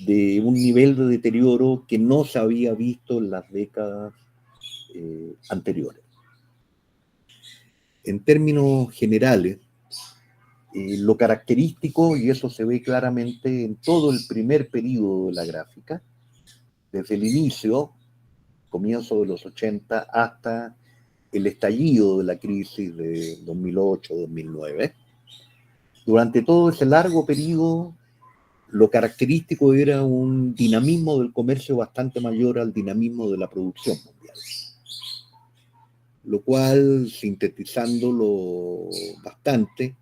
de un nivel de deterioro que no se había visto en las décadas anteriores. En términos generales, lo característico, y eso se ve claramente en todo el primer periodo de la gráfica, desde el inicio, comienzo de los 80, hasta el estallido de la crisis de 2008-2009, durante todo ese largo periodo, lo característico era un dinamismo del comercio bastante mayor al dinamismo de la producción mundial. Lo cual, sintetizándolo bastante,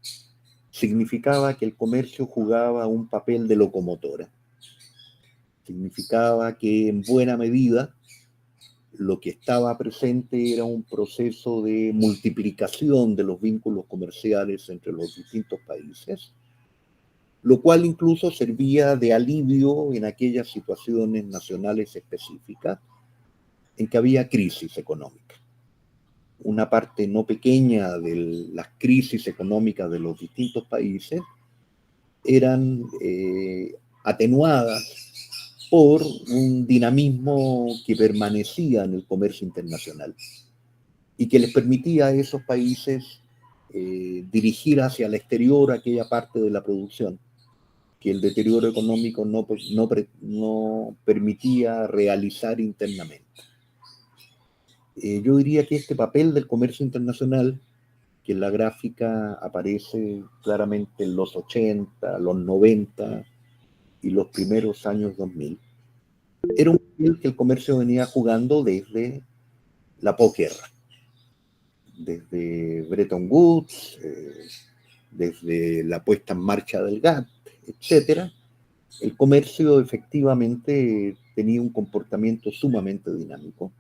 significaba que el comercio jugaba un papel de locomotora. Significaba que en buena medida lo que estaba presente era un proceso de multiplicación de los vínculos comerciales entre los distintos países, lo cual incluso servía de alivio en aquellas situaciones nacionales específicas en que había crisis económica. Una parte no pequeña de las crisis económicas de los distintos países eran atenuadas por un dinamismo que permanecía en el comercio internacional y que les permitía a esos países dirigir hacia el exterior aquella parte de la producción que el deterioro económico no permitía realizar internamente. Yo diría que este papel del comercio internacional, que en la gráfica aparece claramente en los 80, los 90 y los primeros años 2000, era un papel que el comercio venía jugando desde la posguerra, desde Bretton Woods, desde la puesta en marcha del GATT, etcétera. El comercio efectivamente tenía un comportamiento sumamente dinámico.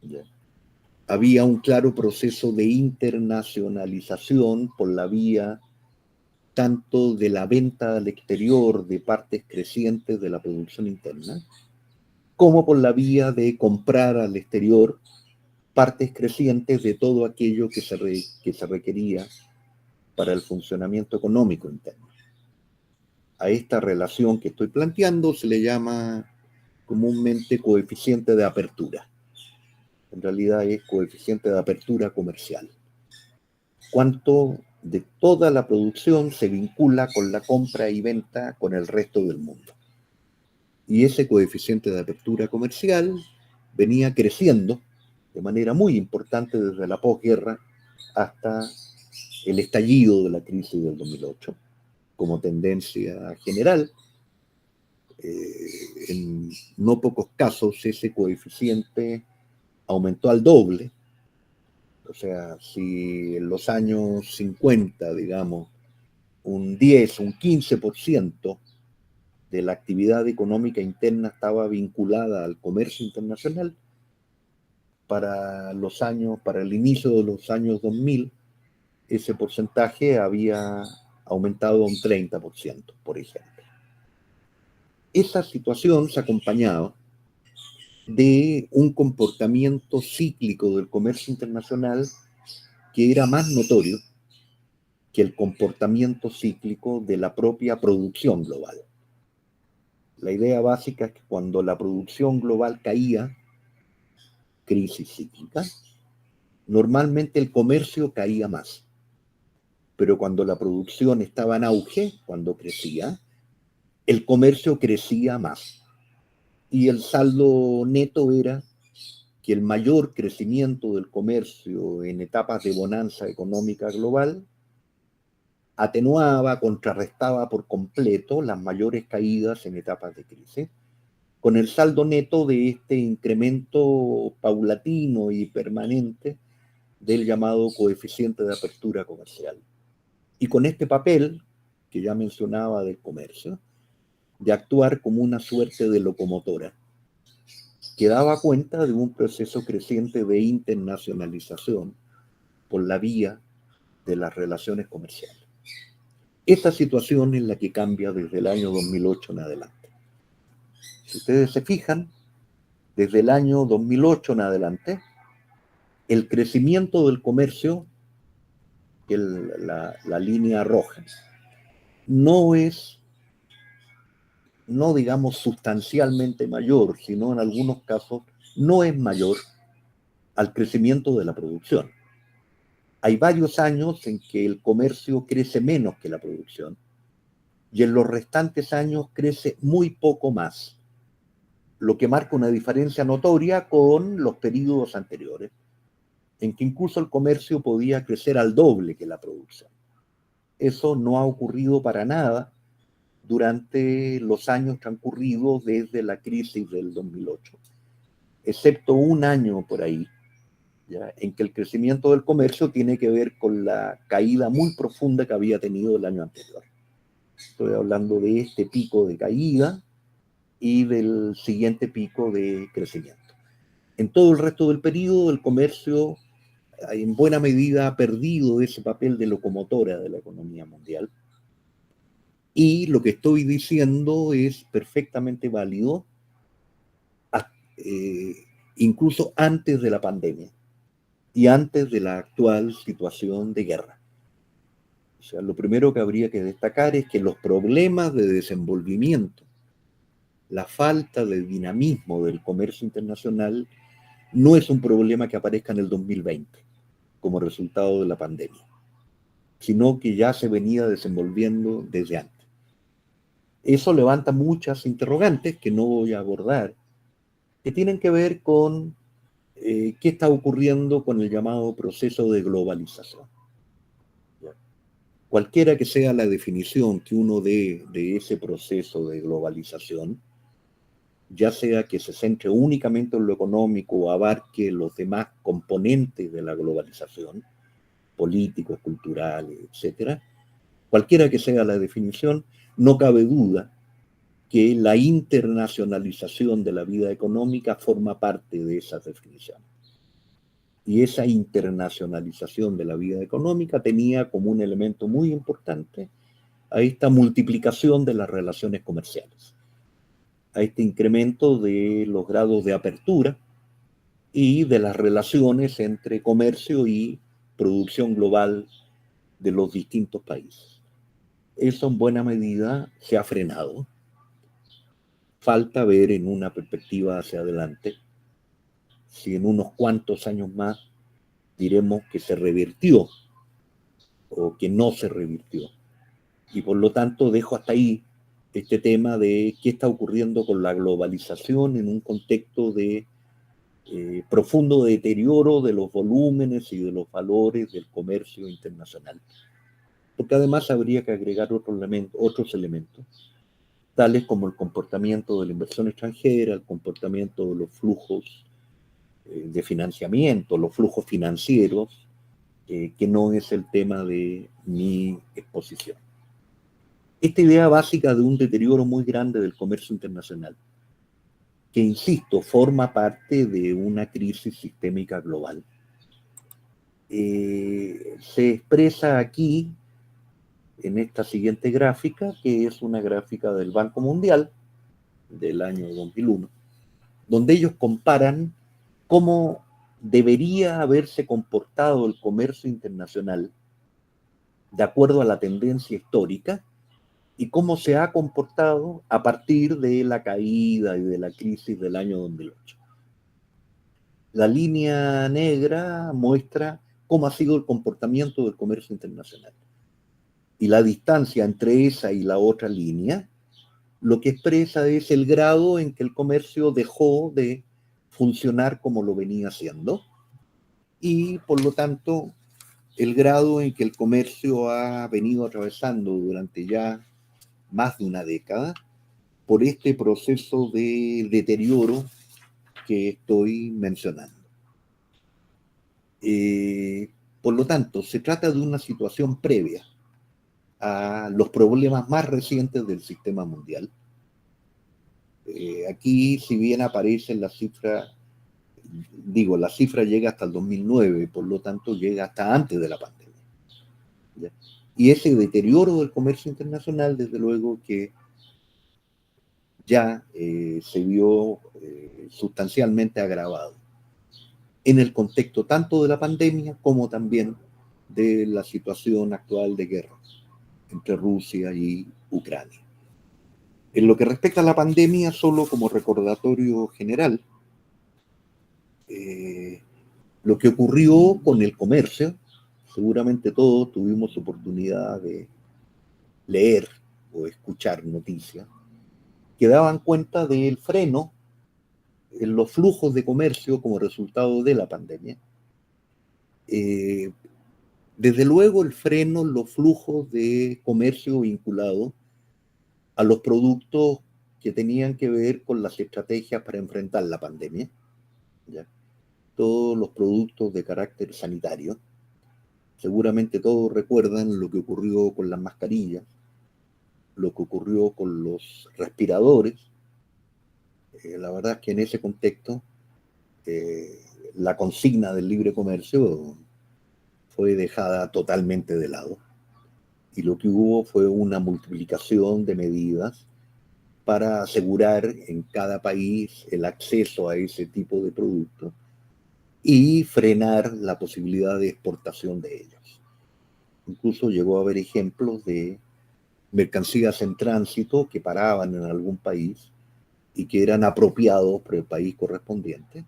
¿Ya? Había un claro proceso de internacionalización por la vía tanto de la venta al exterior de partes crecientes de la producción interna, como por la vía de comprar al exterior partes crecientes de todo aquello que se requería para el funcionamiento económico interno. A esta relación que estoy planteando se le llama comúnmente coeficiente de apertura. En realidad es coeficiente de apertura comercial. Cuánto de toda la producción se vincula con la compra y venta con el resto del mundo. Y ese coeficiente de apertura comercial venía creciendo de manera muy importante desde la posguerra hasta el estallido de la crisis del 2008, como tendencia general. En no pocos casos ese coeficiente aumentó al doble. O sea, si en los años 50, digamos, un 10, un 15% de la actividad económica interna estaba vinculada al comercio internacional, para el inicio de los años 2000, ese porcentaje había aumentado a un 30%, por ejemplo. Esa situación se acompañaba de un comportamiento cíclico del comercio internacional que era más notorio que el comportamiento cíclico de la propia producción global. La idea básica es que cuando la producción global caía, crisis cíclica, normalmente el comercio caía más. Pero cuando la producción estaba en auge, cuando crecía, el comercio crecía más. Y el saldo neto era que el mayor crecimiento del comercio en etapas de bonanza económica global atenuaba, contrarrestaba por completo las mayores caídas en etapas de crisis, con el saldo neto de este incremento paulatino y permanente del llamado coeficiente de apertura comercial. Y con este papel, que ya mencionaba del comercio, de actuar como una suerte de locomotora, que daba cuenta de un proceso creciente de internacionalización por la vía de las relaciones comerciales. Esta situación es la que cambia desde el año 2008 en adelante. Si ustedes se fijan, desde el año 2008 en adelante, el crecimiento del comercio, que es la línea roja, no digamos sustancialmente mayor, sino en algunos casos no es mayor al crecimiento de la producción. Hay varios años en que el comercio crece menos que la producción y en los restantes años crece muy poco más, lo que marca una diferencia notoria con los periodos anteriores, en que incluso el comercio podía crecer al doble que la producción. Eso no ha ocurrido para nada durante los años transcurridos desde la crisis del 2008, excepto un año por ahí, ¿ya?, en que el crecimiento del comercio tiene que ver con la caída muy profunda que había tenido el año anterior. Estoy hablando de este pico de caída y del siguiente pico de crecimiento. En todo el resto del periodo, el comercio en buena medida ha perdido ese papel de locomotora de la economía mundial. Y lo que estoy diciendo es perfectamente válido, incluso antes de la pandemia y antes de la actual situación de guerra. O sea, lo primero que habría que destacar es que los problemas de desenvolvimiento, la falta de dinamismo del comercio internacional, no es un problema que aparezca en el 2020 como resultado de la pandemia, sino que ya se venía desenvolviendo desde antes. Eso levanta muchas interrogantes que no voy a abordar, que tienen que ver con qué está ocurriendo con el llamado proceso de globalización. Cualquiera que sea la definición que uno dé de ese proceso de globalización, ya sea que se centre únicamente en lo económico o abarque los demás componentes de la globalización, políticos, culturales, etc., cualquiera que sea la definición, no cabe duda que la internacionalización de la vida económica forma parte de esas definiciones. Y esa internacionalización de la vida económica tenía como un elemento muy importante a esta multiplicación de las relaciones comerciales, a este incremento de los grados de apertura y de las relaciones entre comercio y producción global de los distintos países. Eso en buena medida se ha frenado. Falta ver en una perspectiva hacia adelante si en unos cuantos años más diremos que se revirtió o que no se revirtió. Y por lo tanto dejo hasta ahí este tema de qué está ocurriendo con la globalización en un contexto de profundo deterioro de los volúmenes y de los valores del comercio internacional. Porque además habría que agregar otros elementos, tales como el comportamiento de la inversión extranjera, el comportamiento de los flujos de financiamiento, los flujos financieros, que no es el tema de mi exposición. Esta idea básica de un deterioro muy grande del comercio internacional, que insisto, forma parte de una crisis sistémica global, se expresa aquí en esta siguiente gráfica, que es una gráfica del Banco Mundial del año 2001, donde ellos comparan cómo debería haberse comportado el comercio internacional de acuerdo a la tendencia histórica y cómo se ha comportado a partir de la caída y de la crisis del año 2008. La línea negra muestra cómo ha sido el comportamiento del comercio internacional. Y la distancia entre esa y la otra línea, lo que expresa es el grado en que el comercio dejó de funcionar como lo venía haciendo y, por lo tanto, el grado en que el comercio ha venido atravesando durante ya más de una década por este proceso de deterioro que estoy mencionando. Por lo tanto, se trata de una situación previa a los problemas más recientes del sistema mundial. Aquí, si bien aparece la cifra, la cifra llega hasta el 2009, por lo tanto llega hasta antes de la pandemia. ¿Ya? Y ese deterioro del comercio internacional, desde luego que ya se vio sustancialmente agravado en el contexto tanto de la pandemia como también de la situación actual de guerra entre Rusia y Ucrania. En lo que respecta a la pandemia, solo como recordatorio general, lo que ocurrió con el comercio, seguramente todos tuvimos oportunidad de leer o escuchar noticias que daban cuenta del freno en los flujos de comercio como resultado de la pandemia. Desde luego el freno en los flujos de comercio vinculado a los productos que tenían que ver con las estrategias para enfrentar la pandemia, ¿ya? Todos los productos de carácter sanitario. Seguramente todos recuerdan lo que ocurrió con las mascarillas, lo que ocurrió con los respiradores. La verdad es que en ese contexto la consigna del libre comercio fue dejada totalmente de lado. Y lo que hubo fue una multiplicación de medidas para asegurar en cada país el acceso a ese tipo de productos y frenar la posibilidad de exportación de ellos. Incluso llegó a haber ejemplos de mercancías en tránsito que paraban en algún país y que eran apropiados por el país correspondiente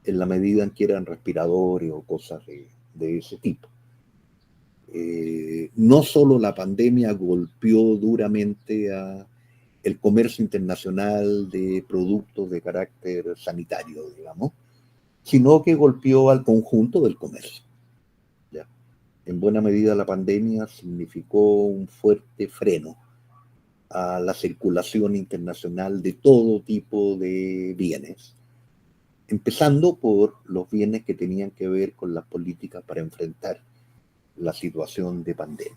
en la medida en que eran respiradores o cosas de ese tipo. No solo la pandemia golpeó duramente a el comercio internacional de productos de carácter sanitario, digamos, sino que golpeó al conjunto del comercio. ¿Ya? En buena medida la pandemia significó un fuerte freno a la circulación internacional de todo tipo de bienes, empezando por los bienes que tenían que ver con las políticas para enfrentar la situación de pandemia.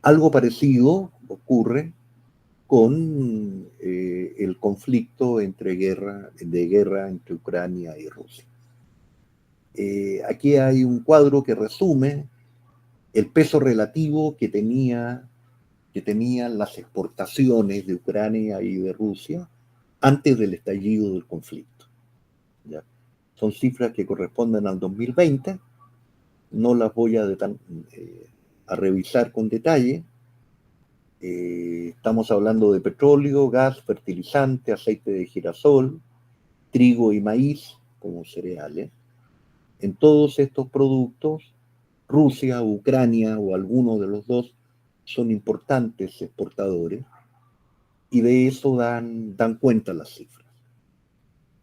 Algo parecido ocurre con el conflicto de guerra entre Ucrania y Rusia. Aquí hay un cuadro que resume el peso relativo que tenían las exportaciones de Ucrania y de Rusia antes del estallido del conflicto. ¿Ya? Son cifras que corresponden al 2020, no las voy a revisar con detalle. Estamos hablando de petróleo, gas, fertilizante, aceite de girasol, trigo y maíz como cereales. En todos estos productos, Rusia, Ucrania o alguno de los dos son importantes exportadores y de eso dan cuenta las cifras.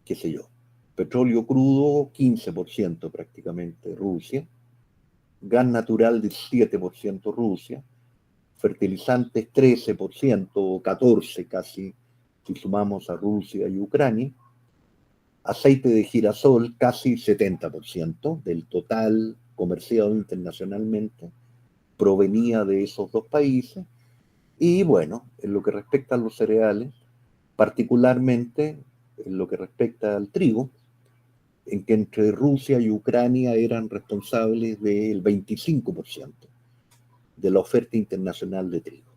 Qué sé yo, petróleo crudo 15% prácticamente Rusia, gas natural 17% Rusia, fertilizantes 13% o 14% casi si sumamos a Rusia y Ucrania, aceite de girasol casi 70% del total comerciado internacionalmente provenía de esos dos países. Y bueno, en lo que respecta a los cereales, particularmente en lo que respecta al trigo, en que entre Rusia y Ucrania eran responsables del 25% de la oferta internacional de trigo.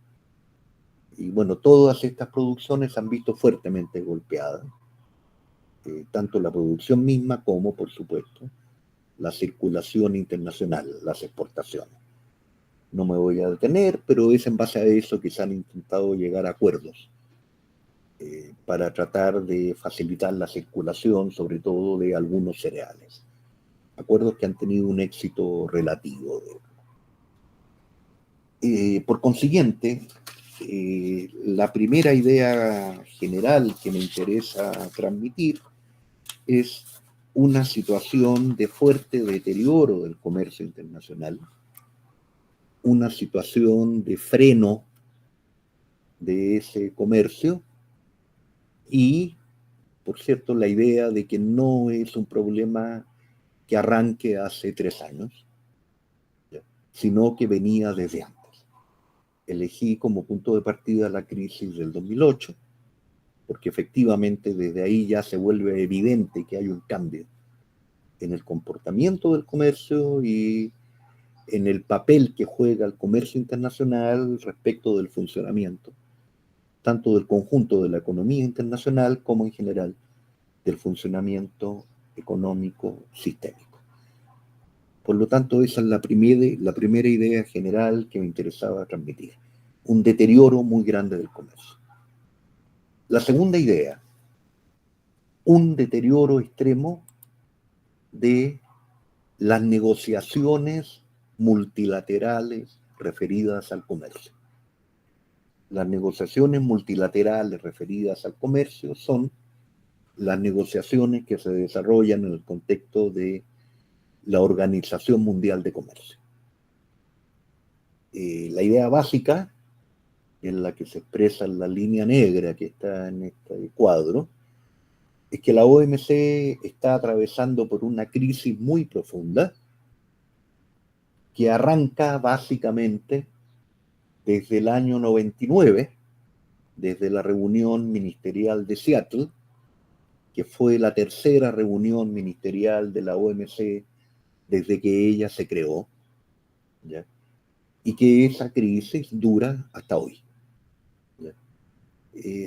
Y bueno, todas estas producciones han visto fuertemente golpeadas. tanto la producción misma como, por supuesto, la circulación internacional, las exportaciones. No me voy a detener, pero es en base a eso que se han intentado llegar a acuerdos para tratar de facilitar la circulación, sobre todo de algunos cereales. Acuerdos que han tenido un éxito relativo. Por consiguiente, la primera idea general que me interesa transmitir es una situación de fuerte deterioro del comercio internacional, una situación de freno de ese comercio y, por cierto, la idea de que no es un problema que arranque hace 3 años, sino que venía desde antes. Elegí como punto de partida la crisis del 2008, porque efectivamente desde ahí ya se vuelve evidente que hay un cambio en el comportamiento del comercio y en el papel que juega el comercio internacional respecto del funcionamiento, tanto del conjunto de la economía internacional como en general del funcionamiento económico sistémico. Por lo tanto, esa es la primera idea general que me interesaba transmitir. Un deterioro muy grande del comercio. La segunda idea, un deterioro extremo de las negociaciones multilaterales referidas al comercio. Las negociaciones multilaterales referidas al comercio son las negociaciones que se desarrollan en el contexto de la Organización Mundial de Comercio. La idea básica, en la que se expresa en la línea negra que está en este cuadro, es que la OMC está atravesando por una crisis muy profunda que arranca básicamente desde el año 99, desde la reunión ministerial de Seattle, que fue la tercera reunión ministerial de la OMC desde que ella se creó, ¿ya? Y que esa crisis dura hasta hoy.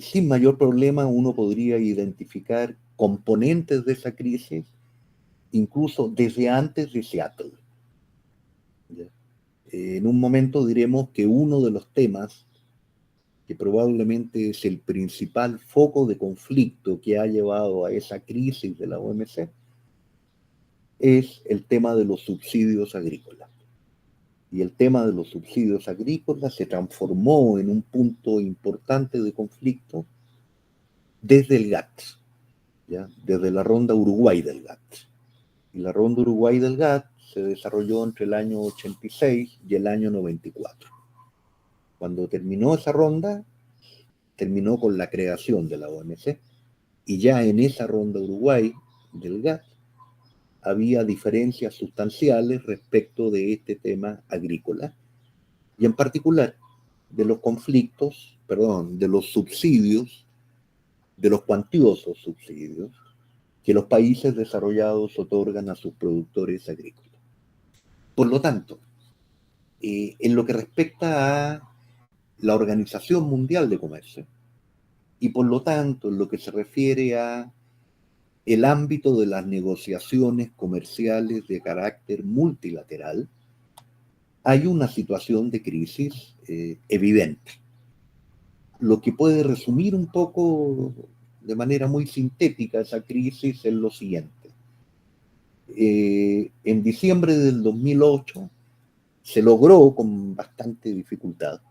Sin mayor problema uno podría identificar componentes de esa crisis incluso desde antes de Seattle. En un momento diremos que uno de los temas que probablemente es el principal foco de conflicto que ha llevado a esa crisis de la OMC es el tema de los subsidios agrícolas. Y el tema de los subsidios agrícolas se transformó en un punto importante de conflicto desde el GATT, ¿ya? Desde la ronda Uruguay del GATT. Y la ronda Uruguay del GATT se desarrolló entre el año 86 y el año 94. Cuando terminó esa ronda, terminó con la creación de la OMC, y ya en esa ronda Uruguay del GATT había diferencias sustanciales respecto de este tema agrícola, y en particular de los conflictos, de los subsidios, de los cuantiosos subsidios que los países desarrollados otorgan a sus productores agrícolas. Por lo tanto, en lo que respecta a la Organización Mundial de Comercio, y por lo tanto en lo que se refiere a el ámbito de las negociaciones comerciales de carácter multilateral, hay una situación de crisis evidente. Lo que puede resumir un poco de manera muy sintética esa crisis es lo siguiente. En diciembre del 2008 se logró con bastante dificultad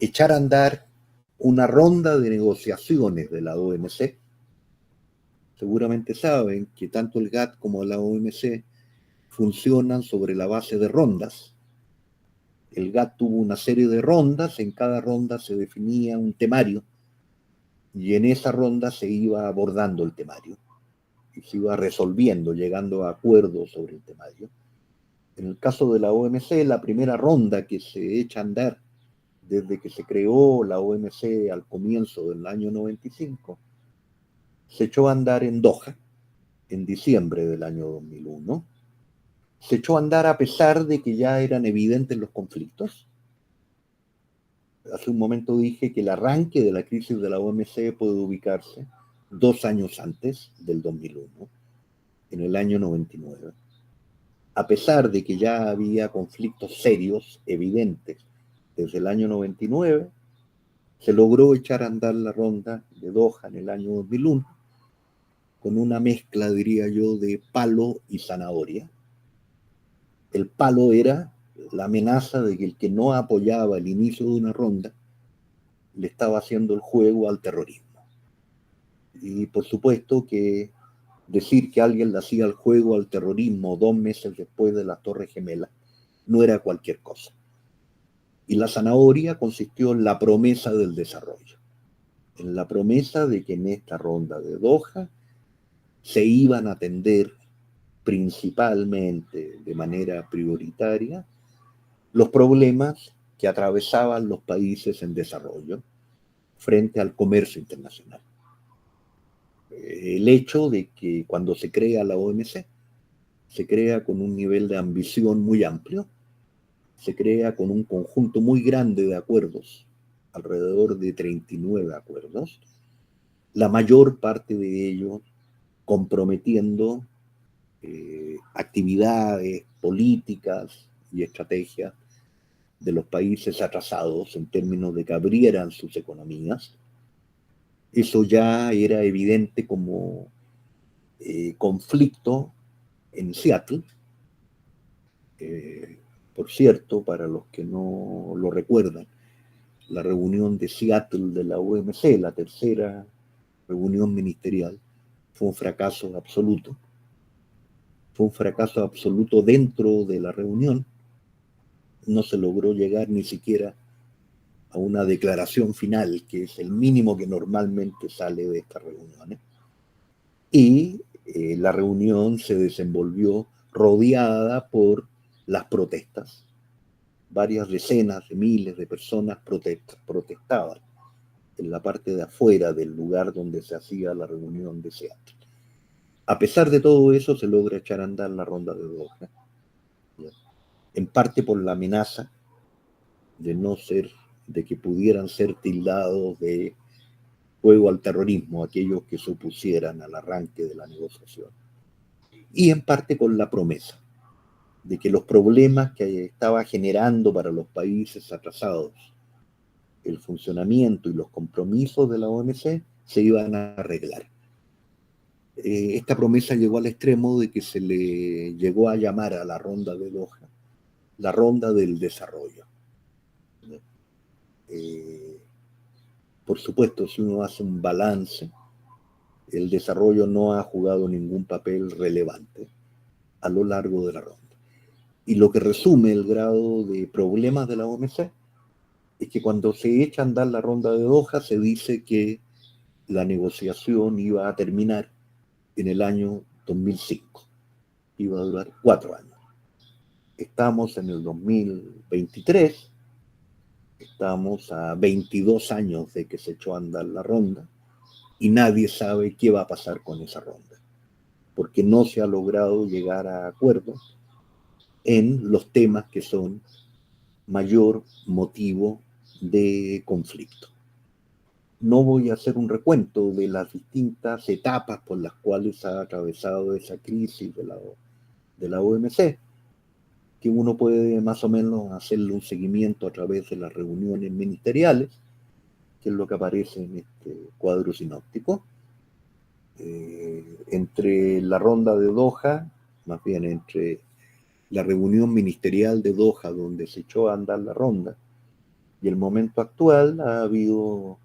echar a andar una ronda de negociaciones de la OMC. Seguramente saben que tanto el GATT como la OMC funcionan sobre la base de rondas. El GATT tuvo una serie de rondas, en cada ronda se definía un temario y en esa ronda se iba abordando el temario y se iba resolviendo, llegando a acuerdos sobre el temario. En el caso de la OMC, la primera ronda que se echa a andar desde que se creó la OMC al comienzo del año 95, se echó a andar en Doha, en diciembre del año 2001. Se echó a andar a pesar de que ya eran evidentes los conflictos. Hace un momento dije que el arranque de la crisis de la OMC puede ubicarse 2 años antes del 2001, en el año 99. A pesar de que ya había conflictos serios, evidentes, desde el año 99, se logró echar a andar la ronda de Doha en el año 2001, con una mezcla, diría yo, de palo y zanahoria. El palo era la amenaza de que el que no apoyaba el inicio de una ronda le estaba haciendo el juego al terrorismo. Y por supuesto que decir que alguien le hacía el juego al terrorismo 2 meses después de las Torres Gemelas no era cualquier cosa. Y la zanahoria consistió en la promesa del desarrollo, en la promesa de que en esta ronda de Doha se iban a atender principalmente, de manera prioritaria, los problemas que atravesaban los países en desarrollo frente al comercio internacional. El hecho de que cuando se crea la OMC, se crea con un nivel de ambición muy amplio, se crea con un conjunto muy grande de acuerdos, alrededor de 39 acuerdos, la mayor parte de ellos comprometiendo actividades, políticas y estrategias de los países atrasados en términos de que abrieran sus economías. Eso ya era evidente como conflicto en Seattle. Por cierto, para los que no lo recuerdan, la reunión de Seattle de la OMC, la tercera reunión ministerial, fue un fracaso absoluto. Fue un fracaso absoluto dentro de la reunión. No se logró llegar ni siquiera a una declaración final, que es el mínimo que normalmente sale de estas reuniones. Y la reunión se desenvolvió rodeada por las protestas. Varias decenas de miles de personas protestaban en la parte de afuera del lugar donde se hacía la reunión de Seattle. A pesar de todo eso, se logra echar a andar la ronda de Doha, en parte por la amenaza de que pudieran ser tildados de juego al terrorismo aquellos que se opusieran al arranque de la negociación, y en parte con la promesa de que los problemas que estaba generando para los países atrasados el funcionamiento y los compromisos de la OMC se iban a arreglar. Esta promesa llegó al extremo de que se le llegó a llamar a la ronda de Doha la ronda del desarrollo. Por supuesto, si uno hace un balance, el desarrollo no ha jugado ningún papel relevante a lo largo de la ronda. Y lo que resume el grado de problemas de la OMC es que cuando se echa a andar la ronda de Doha se dice que la negociación iba a terminar en el año 2005. Iba a durar 4 años. Estamos en el 2023, estamos a 22 años de que se echó a andar la ronda y nadie sabe qué va a pasar con esa ronda, porque no se ha logrado llegar a acuerdos en los temas que son mayor motivo de conflicto. No voy a hacer un recuento de las distintas etapas por las cuales ha atravesado esa crisis de la OMC, que uno puede más o menos hacerle un seguimiento a través de las reuniones ministeriales, que es lo que aparece en este cuadro sinóptico. Entre la ronda de Doha, más bien entre la reunión ministerial de Doha, donde se echó a andar la ronda, y el momento actual, ha habido,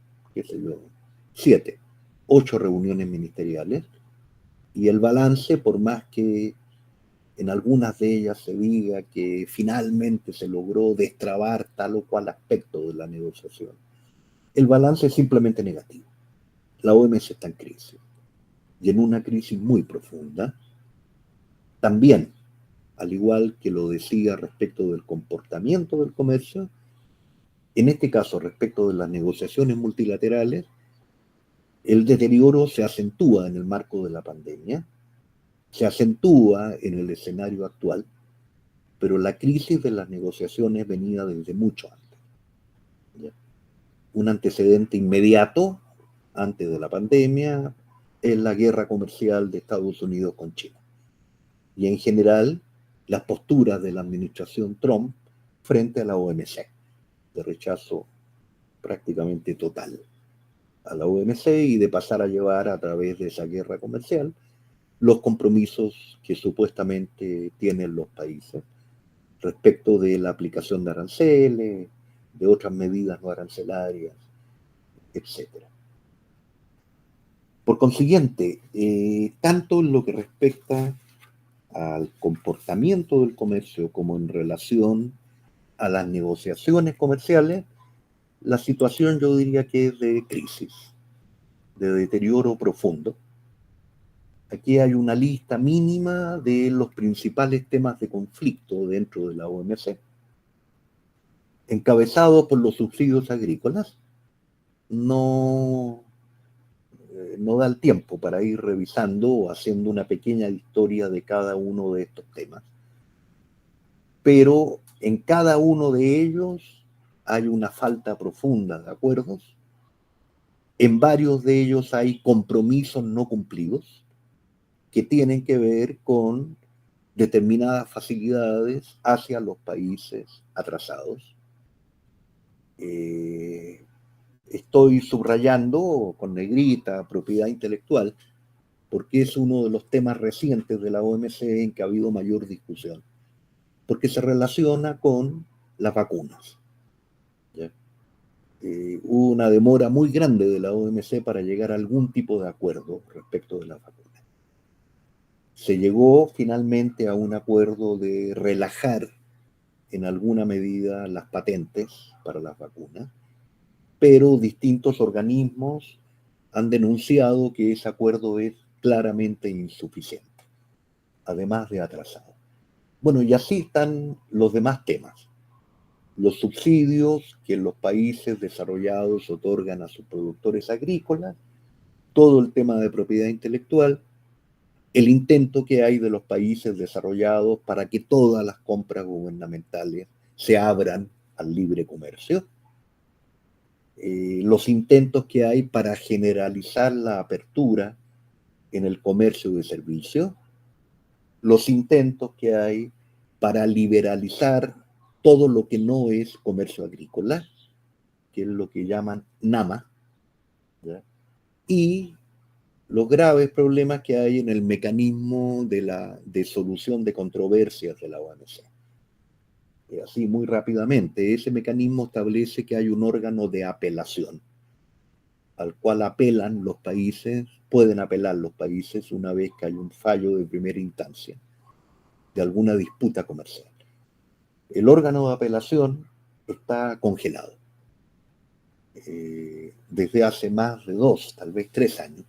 7, 8 reuniones ministeriales, y el balance, por más que en algunas de ellas se diga que finalmente se logró destrabar tal o cual aspecto de la negociación, el balance es simplemente negativo. La OMC está en crisis, y en una crisis muy profunda. También, al igual que lo decía respecto del comportamiento del comercio, en este caso respecto de las negociaciones multilaterales, el deterioro se acentúa en el marco de la pandemia, se acentúa en el escenario actual, pero la crisis de las negociaciones venía desde mucho antes. ¿Ya? Un antecedente inmediato, antes de la pandemia, es la guerra comercial de Estados Unidos con China. Y en general, las posturas de la administración Trump frente a la OMC, de rechazo prácticamente total a la OMC y de pasar a llevar a través de esa guerra comercial los compromisos que supuestamente tienen los países respecto de la aplicación de aranceles, de otras medidas no arancelarias, etc. Por consiguiente, tanto en lo que respecta al comportamiento del comercio como en relación a las negociaciones comerciales, la situación yo diría que es de crisis, de deterioro profundo. Aquí hay una lista mínima de los principales temas de conflicto dentro de la OMC, encabezado por los subsidios agrícolas. No da el tiempo para ir revisando o haciendo una pequeña historia de cada uno de estos temas. Pero en cada uno de ellos hay una falta profunda de acuerdos. En varios de ellos hay compromisos no cumplidos que tienen que ver con determinadas facilidades hacia los países atrasados. Estoy subrayando con negrita propiedad intelectual porque es uno de los temas recientes de la OMC en que ha habido mayor discusión, porque se relaciona con las vacunas. Hubo una demora muy grande de la OMC para llegar a algún tipo de acuerdo respecto de las vacunas. Se llegó finalmente a un acuerdo de relajar en alguna medida las patentes para las vacunas, pero distintos organismos han denunciado que ese acuerdo es claramente insuficiente, además de atrasado. Bueno, y así están los demás temas. Los subsidios que los países desarrollados otorgan a sus productores agrícolas, todo el tema de propiedad intelectual, el intento que hay de los países desarrollados para que todas las compras gubernamentales se abran al libre comercio, los intentos que hay para generalizar la apertura en el comercio de servicios, los intentos que hay para liberalizar todo lo que no es comercio agrícola, que es lo que llaman NAMA, ¿ya? Y los graves problemas que hay en el mecanismo de solución de controversias de la OMC. Así, muy rápidamente, ese mecanismo establece que hay un órgano de apelación al cual apelan los países, pueden apelar los países una vez que hay un fallo de primera instancia de alguna disputa comercial. El órgano de apelación está congelado desde hace más de 2, tal vez 3 años.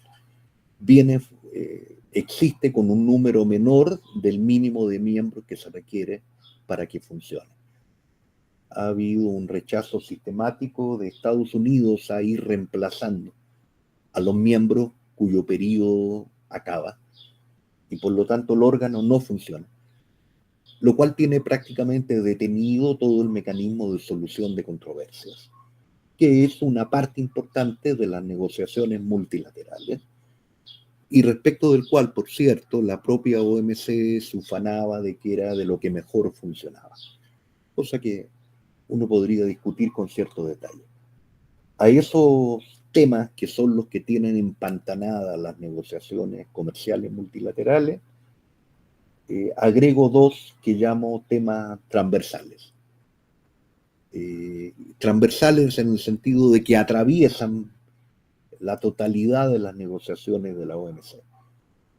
Existe con un número menor del mínimo de miembros que se requiere para que funcione. Ha habido un rechazo sistemático de Estados Unidos a ir reemplazando a los miembros cuyo periodo acaba y por lo tanto el órgano no funciona, lo cual tiene prácticamente detenido todo el mecanismo de solución de controversias, que es una parte importante de las negociaciones multilaterales y respecto del cual, por cierto, la propia OMC se ufanaba de que era de lo que mejor funcionaba, cosa que uno podría discutir con cierto detalle. A esos temas que son los que tienen empantanadas las negociaciones comerciales multilaterales, agrego 2 que llamo temas transversales. Transversales en el sentido de que atraviesan la totalidad de las negociaciones de la OMC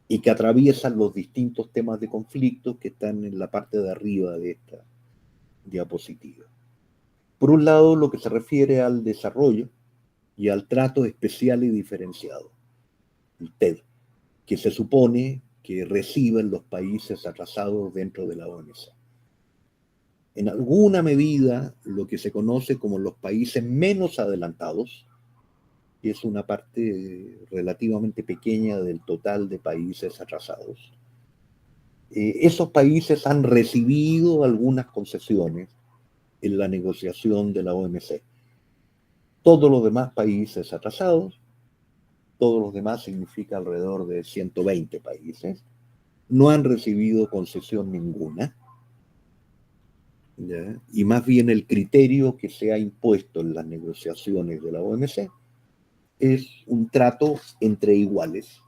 y que atraviesan los distintos temas de conflicto que están en la parte de arriba de esta diapositiva. Por un lado, lo que se refiere al desarrollo y al trato especial y diferenciado, el TED, que se supone que reciben los países atrasados dentro de la OMC. En alguna medida, lo que se conoce como los países menos adelantados, que es una parte relativamente pequeña del total de países atrasados, esos países han recibido algunas concesiones en la negociación de la OMC. Todos los demás países atrasados todos los demás significa alrededor de 120 países, no han recibido concesión ninguna, ¿ya? Y más bien el criterio que se ha impuesto en las negociaciones de la OMC es un trato entre iguales,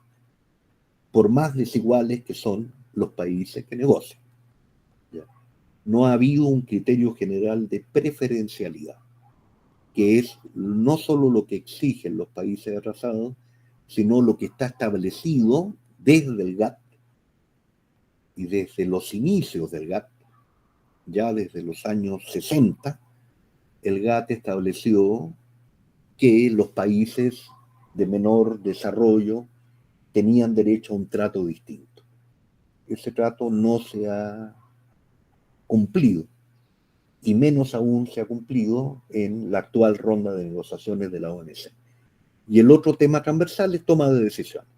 por más desiguales que son los países que negocian, ¿ya? No ha habido un criterio general de preferencialidad, que es no solo lo que exigen los países atrasados, sino lo que está establecido desde el GATT y desde los inicios del GATT, ya desde los años 60, el GATT estableció que los países de menor desarrollo tenían derecho a un trato distinto. Ese trato no se ha cumplido, y menos aún se ha cumplido en la actual ronda de negociaciones de la OMC. Y el otro tema transversal es toma de decisiones,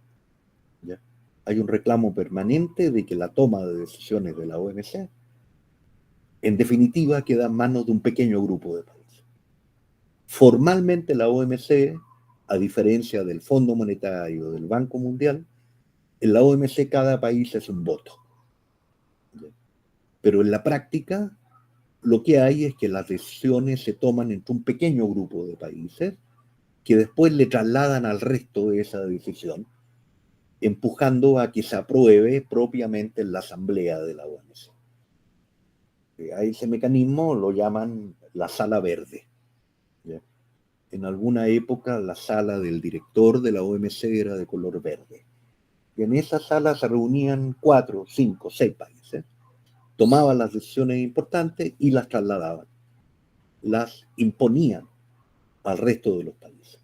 ¿ya? Hay un reclamo permanente de que la toma de decisiones de la OMC, en definitiva, queda en manos de un pequeño grupo de países. Formalmente la OMC, a diferencia del Fondo Monetario, del Banco Mundial, en la OMC cada país es un voto, ¿ya? Pero en la práctica, lo que hay es que las decisiones se toman entre un pequeño grupo de países que después le trasladan al resto de esa decisión, empujando a que se apruebe propiamente en la asamblea de la OMC. A ese mecanismo lo llaman la sala verde, ¿ya? En alguna época la sala del director de la OMC era de color verde. Y en esa sala se reunían 4, 5, 6 países, tomaban las decisiones importantes y las trasladaban, las imponían al resto de los países.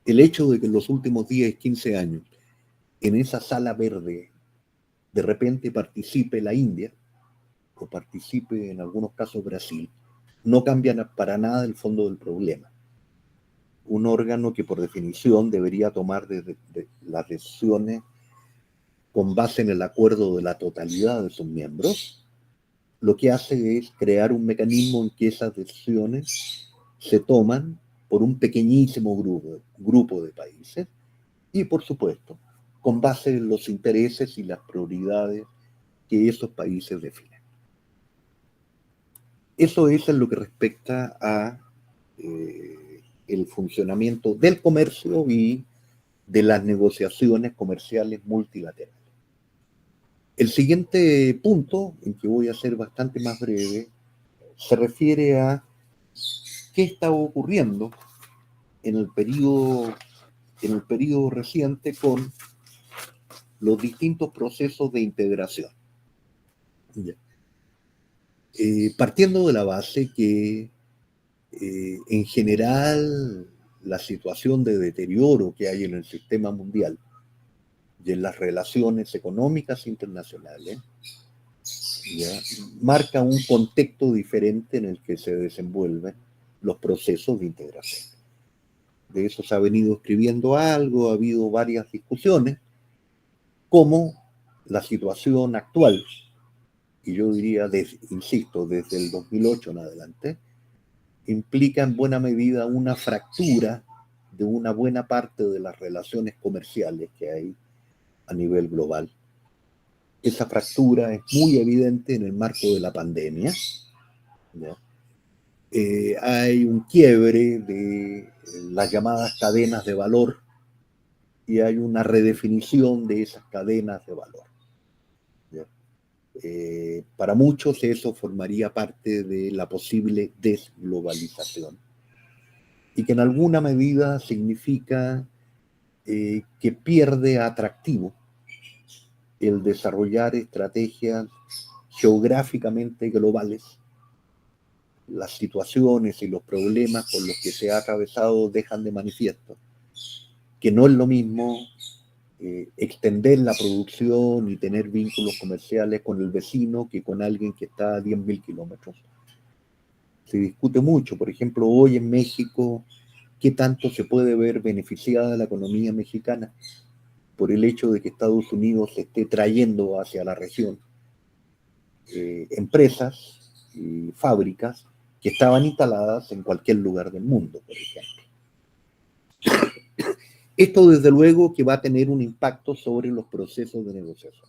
El hecho de que en los últimos 10, 15 años en esa sala verde de repente participe la India o participe en algunos casos Brasil, no cambia para nada el fondo del problema. Un órgano que por definición debería tomar las decisiones con base en el acuerdo de la totalidad de sus miembros, lo que hace es crear un mecanismo en que esas decisiones se toman por un pequeñísimo grupo de países y, por supuesto, con base en los intereses y las prioridades que esos países definen. Eso es en lo que respecta a el funcionamiento del comercio y de las negociaciones comerciales multilaterales. El siguiente punto, en que voy a ser bastante más breve, se refiere a qué está ocurriendo en el periodo reciente con los distintos procesos de integración. Partiendo de la base que en general la situación de deterioro que hay en el sistema mundial y en las relaciones económicas internacionales, ¿ya?, marca un contexto diferente en el que se desenvuelven los procesos de integración. De eso se ha venido escribiendo algo, ha habido varias discusiones, como la situación actual, y yo diría, insisto, desde el 2008 en adelante, implica en buena medida una fractura de una buena parte de las relaciones comerciales que hay a nivel global. Esa fractura es muy evidente en el marco de la pandemia, ¿ya? Hay un quiebre de las llamadas cadenas de valor y hay una redefinición de esas cadenas de valor, ¿ya? Para muchos eso formaría parte de la posible desglobalización y que en alguna medida significa que pierde atractivo el desarrollar estrategias geográficamente globales. Las situaciones y los problemas por los que se ha atravesado dejan de manifiesto que no es lo mismo extender la producción y tener vínculos comerciales con el vecino que con alguien que está a 10.000 kilómetros. Se discute mucho, por ejemplo, hoy en México, qué tanto se puede ver beneficiada la economía mexicana por el hecho de que Estados Unidos esté trayendo hacia la región empresas y fábricas que estaban instaladas en cualquier lugar del mundo, por ejemplo. Esto desde luego que va a tener un impacto sobre los procesos de negociación,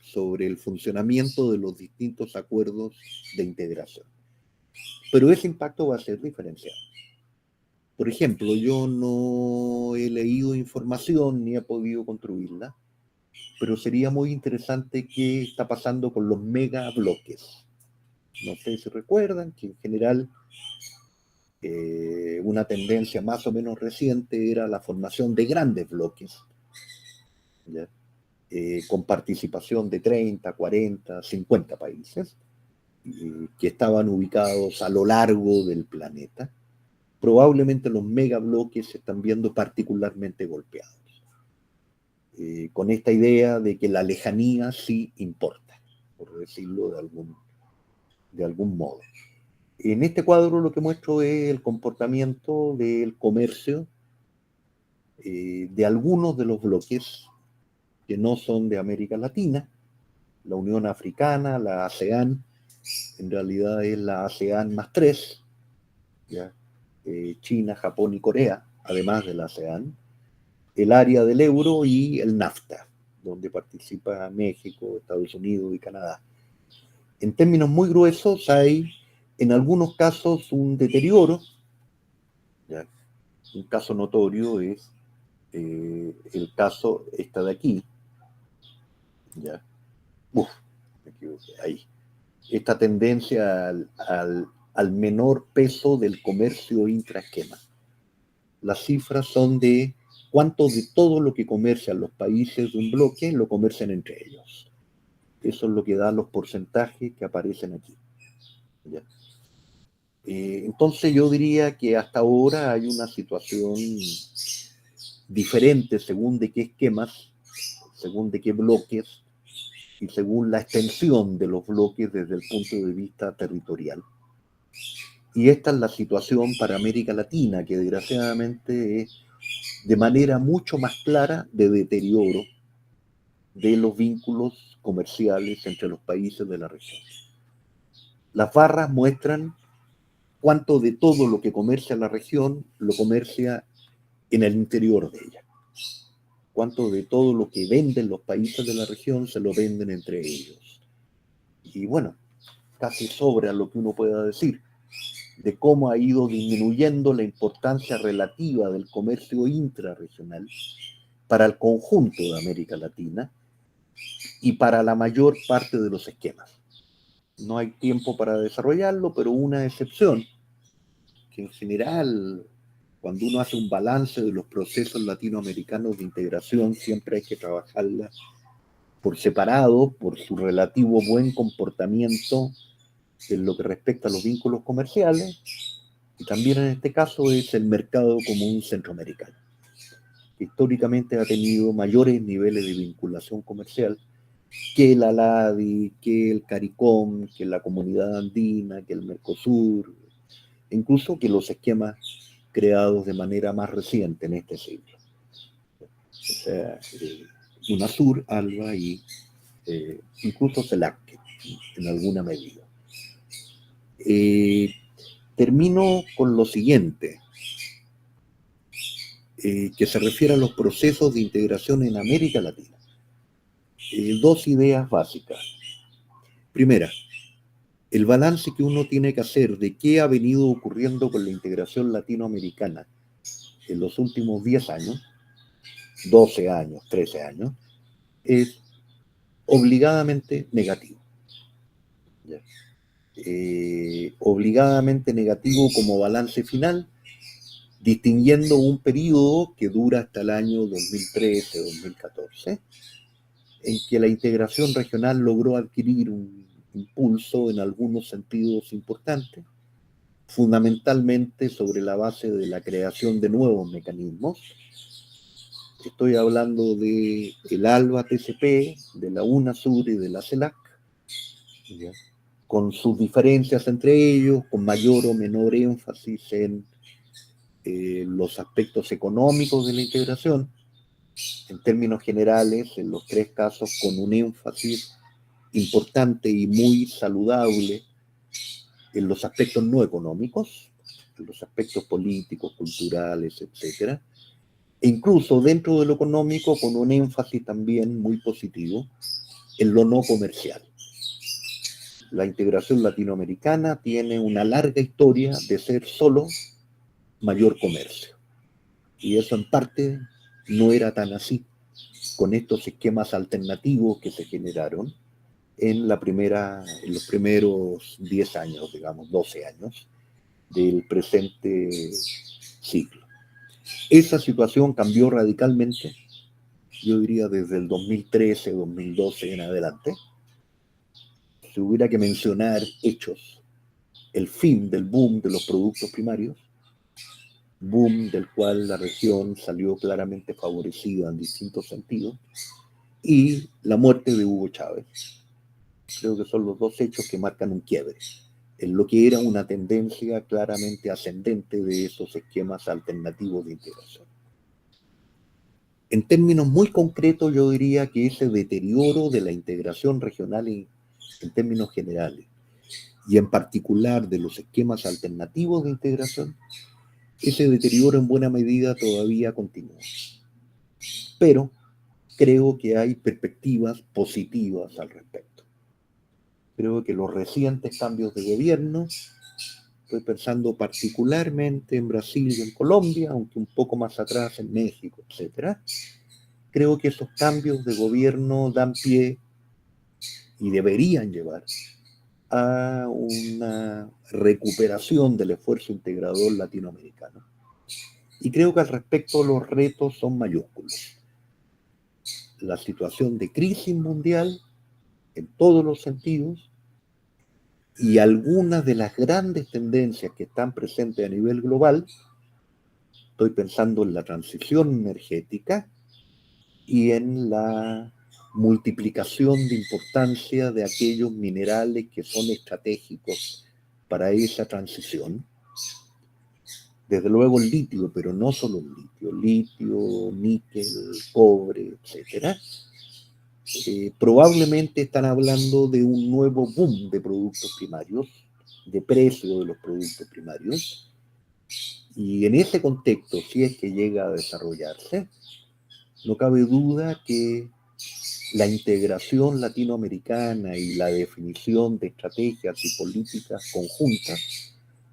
sobre el funcionamiento de los distintos acuerdos de integración. Pero ese impacto va a ser diferenciado. Por ejemplo, yo no he leído información ni he podido construirla, pero sería muy interesante qué está pasando con los megabloques. No sé si recuerdan que en general una tendencia más o menos reciente era la formación de grandes bloques, ¿ya? Con participación de 30, 40, 50 países, que estaban ubicados a lo largo del planeta. Probablemente los megabloques se están viendo particularmente golpeados, con esta idea de que la lejanía sí importa, por decirlo de algún modo. En este cuadro lo que muestro es el comportamiento del comercio de algunos de los bloques que no son de América Latina, la Unión Africana, la ASEAN, en realidad es la ASEAN más 3, ¿ya? China, Japón y Corea, además de la ASEAN, el área del euro y el NAFTA, donde participa México, Estados Unidos y Canadá. En términos muy gruesos hay en algunos casos un deterioro, ¿ya? Un caso notorio es el caso de aquí, ¿ya? Me equivoqué, ahí. Esta tendencia al menor peso del comercio intraesquema. Las cifras son de cuánto de todo lo que comercian los países de un bloque lo comercian entre ellos. Eso es lo que da los porcentajes que aparecen aquí, ¿ya? Entonces yo diría que hasta ahora hay una situación diferente según de qué esquemas, según de qué bloques y según la extensión de los bloques desde el punto de vista territorial. Y esta es la situación para América Latina, que desgraciadamente es de manera mucho más clara de deterioro de los vínculos comerciales entre los países de la región. Las barras muestran cuánto de todo lo que comercia la región lo comercia en el interior de ella. Cuánto de todo lo que venden los países de la región se lo venden entre ellos. Y bueno, casi sobra lo que uno pueda decir de cómo ha ido disminuyendo la importancia relativa del comercio intrarregional para el conjunto de América Latina y para la mayor parte de los esquemas. No hay tiempo para desarrollarlo, pero una excepción, que en general, cuando uno hace un balance de los procesos latinoamericanos de integración, siempre hay que trabajarla por separado, por su relativo buen comportamiento en lo que respecta a los vínculos comerciales, y también en este caso es el mercado común centroamericano, que históricamente ha tenido mayores niveles de vinculación comercial que el ALADI, que el CARICOM, que la Comunidad Andina, que el Mercosur, incluso que los esquemas creados de manera más reciente en este siglo. O sea, UNASUR, ALBA y incluso CELAC en alguna medida. Termino con lo siguiente, que se refiere a los procesos de integración en América Latina. Dos ideas básicas. Primera, el balance que uno tiene que hacer de qué ha venido ocurriendo con la integración latinoamericana en los últimos 10 años, 12 años, 13 años, es obligadamente negativo. ¿Ya? Obligadamente negativo como balance final, distinguiendo un periodo que dura hasta el año 2013-2014, en que la integración regional logró adquirir un impulso en algunos sentidos importantes, fundamentalmente sobre la base de la creación de nuevos mecanismos. Estoy hablando de el ALBA-TCP, de la UNASUR y de la CELAC, ¿ya? Con sus diferencias entre ellos, con mayor o menor énfasis en los aspectos económicos de la integración, en términos generales, en los tres casos con un énfasis importante y muy saludable en los aspectos no económicos, en los aspectos políticos, culturales, etc. e incluso dentro de lo económico con un énfasis también muy positivo en lo no comercial. La integración latinoamericana tiene una larga historia de ser solo mayor comercio. Y eso en parte no era tan así con estos esquemas alternativos que se generaron en los primeros 10 años, digamos, 12 años del presente ciclo. Esa situación cambió radicalmente, yo diría desde el 2013, 2012 en adelante. Si hubiera que mencionar hechos, el fin del boom de los productos primarios, boom del cual la región salió claramente favorecida en distintos sentidos, y la muerte de Hugo Chávez. Creo que son los dos hechos que marcan un quiebre en lo que era una tendencia claramente ascendente de esos esquemas alternativos de integración. En términos muy concretos, yo diría que ese deterioro de la integración regional en términos generales, y en particular de los esquemas alternativos de integración, ese deterioro en buena medida todavía continúa. Pero creo que hay perspectivas positivas al respecto. Creo que los recientes cambios de gobierno, estoy pensando particularmente en Brasil y en Colombia, aunque un poco más atrás en México, etc. Creo que esos cambios de gobierno dan pie y deberían llevar a una recuperación del esfuerzo integrador latinoamericano. Y creo que al respecto los retos son mayúsculos. La situación de crisis mundial en todos los sentidos y algunas de las grandes tendencias que están presentes a nivel global, estoy pensando en la transición energética y en la multiplicación de importancia de aquellos minerales que son estratégicos para esa transición. Desde luego el litio, pero no solo el litio, níquel, cobre, etc. Probablemente están hablando de un nuevo boom de productos primarios, de precio de los productos primarios, y en ese contexto, si es que llega a desarrollarse, no cabe duda que la integración latinoamericana y la definición de estrategias y políticas conjuntas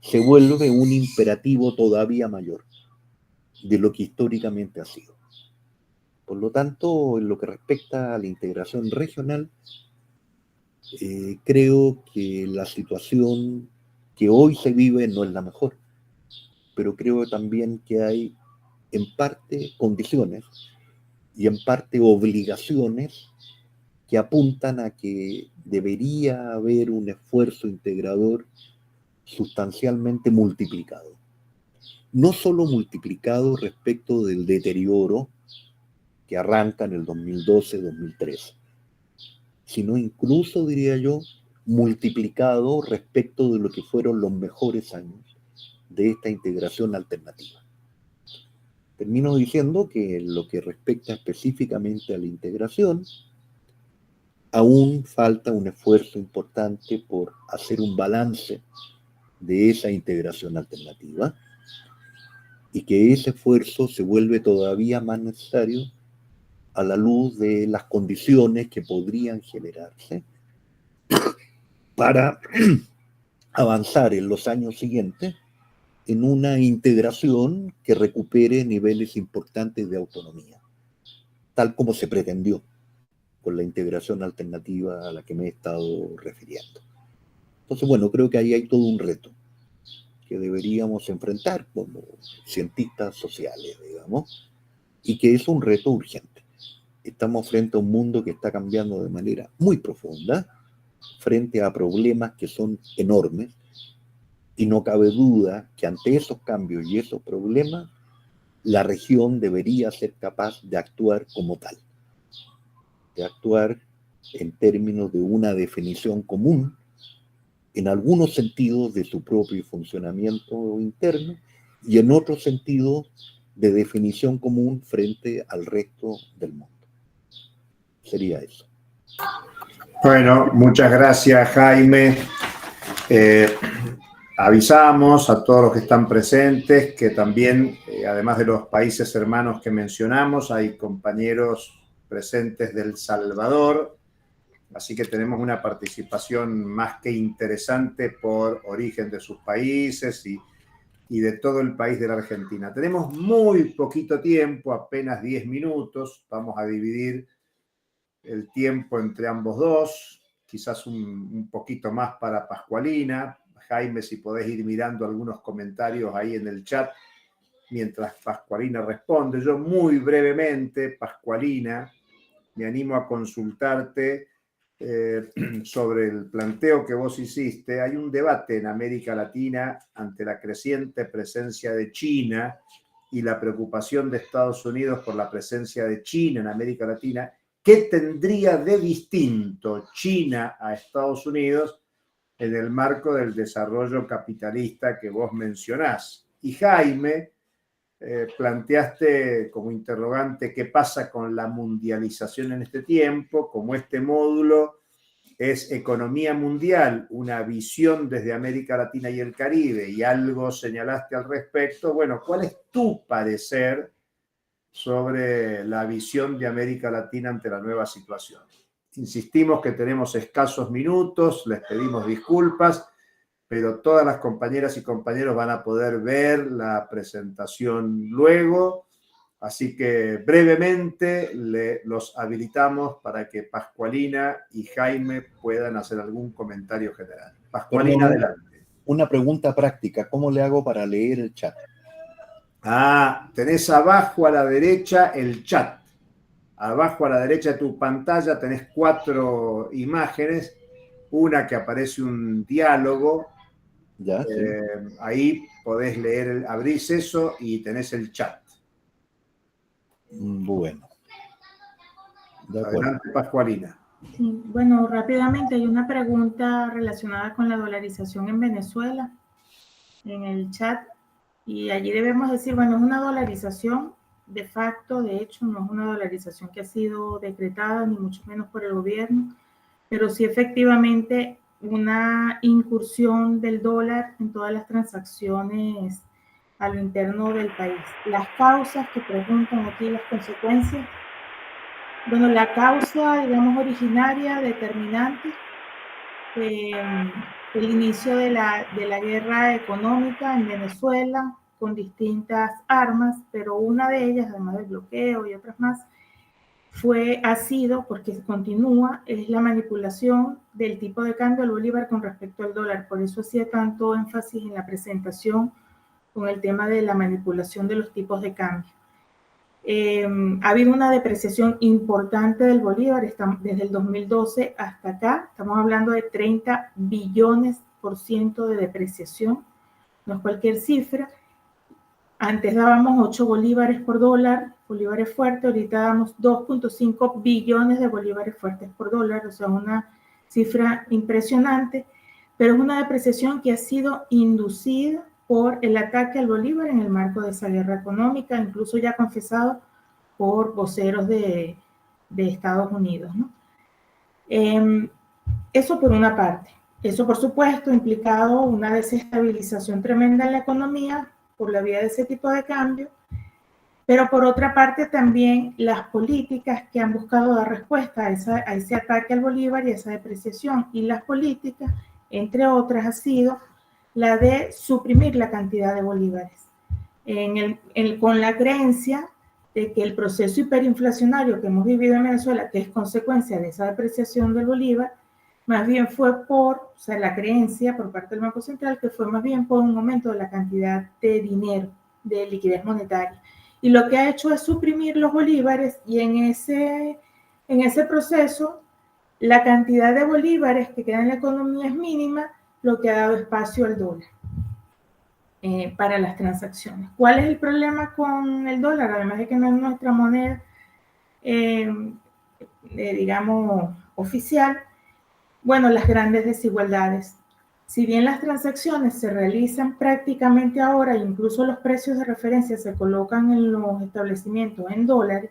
se vuelve un imperativo todavía mayor de lo que históricamente ha sido. Por lo tanto, en lo que respecta a la integración regional, creo que la situación que hoy se vive no es la mejor, pero creo también que hay en parte condiciones y en parte obligaciones que apuntan a que debería haber un esfuerzo integrador sustancialmente multiplicado. No solo multiplicado respecto del deterioro que arranca en el 2012-2013, sino incluso, diría yo, multiplicado respecto de lo que fueron los mejores años de esta integración alternativa. Termino diciendo que en lo que respecta específicamente a la integración, aún falta un esfuerzo importante por hacer un balance de esa integración alternativa y que ese esfuerzo se vuelve todavía más necesario a la luz de las condiciones que podrían generarse para avanzar en los años siguientes en una integración que recupere niveles importantes de autonomía, tal como se pretendió con la integración alternativa a la que me he estado refiriendo. Entonces, bueno, creo que ahí hay todo un reto que deberíamos enfrentar como cientistas sociales, digamos, y que es un reto urgente. Estamos frente a un mundo que está cambiando de manera muy profunda, frente a problemas que son enormes, y no cabe duda que ante esos cambios y esos problemas, la región debería ser capaz de actuar como tal, de actuar en términos de una definición común, en algunos sentidos de su propio funcionamiento interno, y en otros sentidos de definición común frente al resto del mundo. Sería eso. Bueno, muchas gracias, Jaime. Avisamos a todos los que están presentes que también, además de los países hermanos que mencionamos, hay compañeros presentes de El Salvador, así que tenemos una participación más que interesante por origen de sus países y de todo el país de la Argentina. Tenemos muy poquito tiempo, apenas 10 minutos, vamos a dividir el tiempo entre ambos dos, quizás un poquito más para Pascualina. Jaime, si podés ir mirando algunos comentarios ahí en el chat mientras Pascualina responde. Yo muy brevemente, Pascualina, me animo a consultarte sobre el planteo que vos hiciste. Hay un debate en América Latina ante la creciente presencia de China y la preocupación de Estados Unidos por la presencia de China en América Latina. ¿Qué tendría de distinto China a Estados Unidos en el marco del desarrollo capitalista que vos mencionás? Y Jaime, planteaste como interrogante qué pasa con la mundialización en este tiempo, como este módulo es economía mundial, una visión desde América Latina y el Caribe, y algo señalaste al respecto. Bueno, ¿cuál es tu parecer sobre la visión de América Latina ante la nueva situación? Insistimos que tenemos escasos minutos, les pedimos disculpas, pero todas las compañeras y compañeros van a poder ver la presentación luego, así que brevemente los habilitamos para que Pascualina y Jaime puedan hacer algún comentario general. Pascualina, adelante. Una pregunta práctica, ¿cómo le hago para leer el chat? Tenés abajo a la derecha el chat. Abajo a la derecha de tu pantalla tenés 4 imágenes, una que aparece un diálogo. Ya, sí. Ahí podés leer, abrís eso y tenés el chat. Bueno. De acuerdo. Adelante, Pascualina. Sí, bueno, rápidamente hay una pregunta relacionada con la dolarización en Venezuela en el chat, y allí debemos decir, bueno, es una dolarización de facto, de hecho no es una dolarización que ha sido decretada ni mucho menos por el gobierno, pero sí efectivamente una incursión del dólar en todas las transacciones a lo interno del país. Las causas que preguntan aquí, las consecuencias. Bueno, la causa, digamos, originaria, determinante, el inicio de la guerra económica en Venezuela con distintas armas, pero una de ellas, además del bloqueo y otras más, ha sido, porque continúa, es la manipulación del tipo de cambio del bolívar con respecto al dólar. Por eso hacía tanto énfasis en la presentación con el tema de la manipulación de los tipos de cambio. Ha habido una depreciación importante del bolívar desde el 2012 hasta acá. Estamos hablando de 30 billones% de depreciación, no es cualquier cifra. Antes dábamos 8 bolívares por dólar, bolívares fuertes, ahorita damos 2.5 billones de bolívares fuertes por dólar, o sea, una cifra impresionante, pero es una depreciación que ha sido inducida por el ataque al bolívar en el marco de esa guerra económica, incluso ya confesado por voceros de Estados Unidos, ¿no? Eso por una parte. Eso, por supuesto, ha implicado una desestabilización tremenda en la economía por la vía de ese tipo de cambio, pero por otra parte también las políticas que han buscado dar respuesta a ese ataque al bolívar y a esa depreciación, y las políticas, entre otras, ha sido la de suprimir la cantidad de bolívares, con la creencia de que el proceso hiperinflacionario que hemos vivido en Venezuela, que es consecuencia de esa depreciación del bolívar, más bien fue la creencia por parte del Banco Central, que fue más bien por un aumento de la cantidad de dinero, de liquidez monetaria. Y lo que ha hecho es suprimir los bolívares, y en ese proceso, la cantidad de bolívares que queda en la economía es mínima, lo que ha dado espacio al dólar para las transacciones. ¿Cuál es el problema con el dólar? Además de que no es nuestra moneda, digamos, oficial. Bueno, las grandes desigualdades. Si bien las transacciones se realizan prácticamente ahora, incluso los precios de referencia se colocan en los establecimientos en dólares,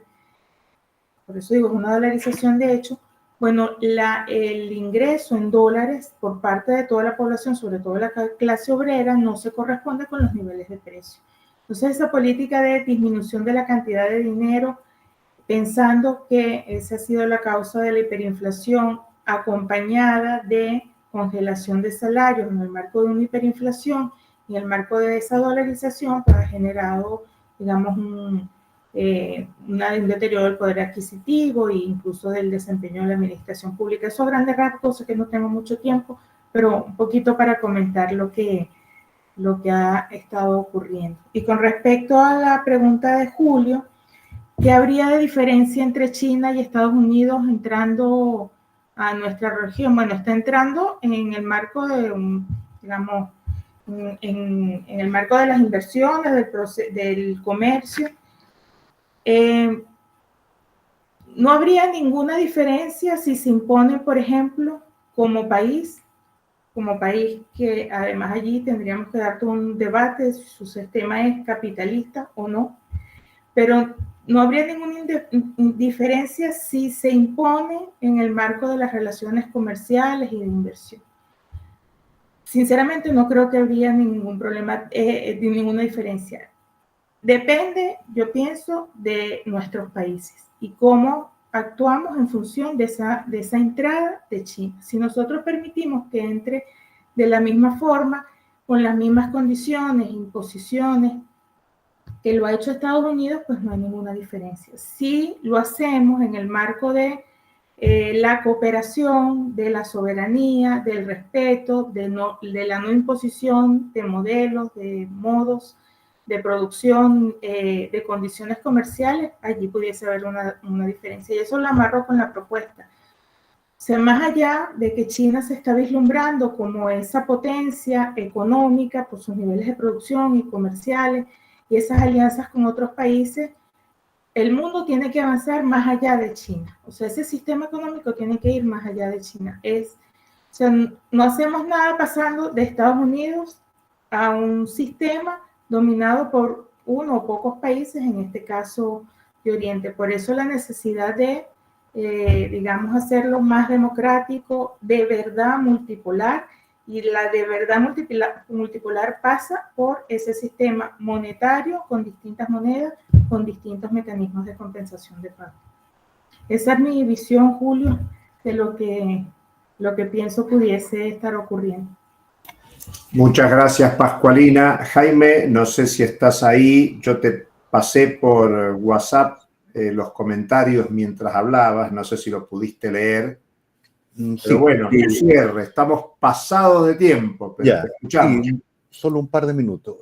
por eso digo, es una dolarización de hecho, Bueno, el ingreso en dólares por parte de toda la población, sobre todo la clase obrera, no se corresponde con los niveles de precio. Entonces, esa política de disminución de la cantidad de dinero, pensando que esa ha sido la causa de la hiperinflación, acompañada de congelación de salarios en el marco de una hiperinflación y en el marco de esa dolarización, pues ha generado, digamos, un deterioro del poder adquisitivo e incluso del desempeño de la administración pública. Eso a grandes rasgos, sé que no tengo mucho tiempo, pero un poquito para comentar lo que ha estado ocurriendo. Y con respecto a la pregunta de Julio, ¿qué habría de diferencia entre China y Estados Unidos entrando a nuestra región? Bueno, está entrando en el marco de, digamos, en el marco de las inversiones, del comercio. No habría ninguna diferencia si se impone, por ejemplo, como país que además allí tendríamos que dar todo un debate si su sistema es capitalista o no, pero no habría ninguna diferencia si se impone en el marco de las relaciones comerciales y de inversión. Sinceramente no creo que habría ningún problema, ninguna diferencia. Depende, yo pienso, de nuestros países y cómo actuamos en función de esa entrada de China. Si nosotros permitimos que entre de la misma forma, con las mismas condiciones, imposiciones, que lo ha hecho Estados Unidos, pues no hay ninguna diferencia. Si lo hacemos en el marco de la cooperación, de la soberanía, del respeto, de la no imposición de modelos, de modos de producción, de condiciones comerciales, allí pudiese haber una diferencia. Y eso lo amarro con la propuesta. O sea, más allá de que China se está vislumbrando como esa potencia económica por sus niveles de producción y comerciales y esas alianzas con otros países, el mundo tiene que avanzar más allá de China. O sea, ese sistema económico tiene que ir más allá de China. O sea, no hacemos nada pasando de Estados Unidos a un sistema dominado por uno o pocos países, en este caso de Oriente. Por eso la necesidad de, digamos, hacerlo más democrático, de verdad multipolar, y la de verdad multipolar pasa por ese sistema monetario con distintas monedas, con distintos mecanismos de compensación de pago. Esa es mi visión, Julio, de lo que pienso pudiese estar ocurriendo. Muchas gracias, Pascualina. Jaime, no sé si estás ahí. Yo te pasé por WhatsApp los comentarios mientras hablabas. No sé si lo pudiste leer. Pero sí, bueno, cierre. Estamos pasados de tiempo, pero ya, te escuchamos. Sí, solo un par de minutos.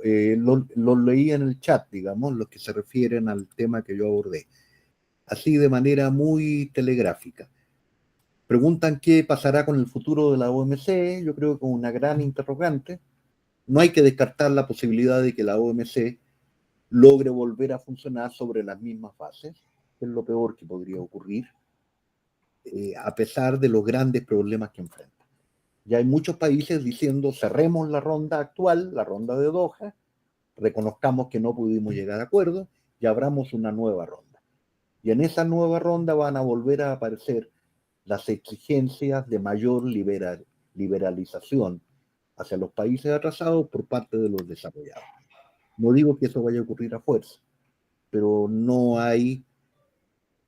Lo leí en el chat, digamos, los que se refieren al tema que yo abordé. Así de manera muy telegráfica. Preguntan qué pasará con el futuro de la OMC. Yo creo que con una gran interrogante. No hay que descartar la posibilidad de que la OMC logre volver a funcionar sobre las mismas bases, que es lo peor que podría ocurrir, a pesar de los grandes problemas que enfrenta. Ya hay muchos países diciendo cerremos la ronda actual, la ronda de Doha, reconozcamos que no pudimos llegar a acuerdo y abramos una nueva ronda. Y en esa nueva ronda van a volver a aparecer las exigencias de mayor liberalización hacia los países atrasados por parte de los desarrollados. No digo que eso vaya a ocurrir a fuerza, pero no hay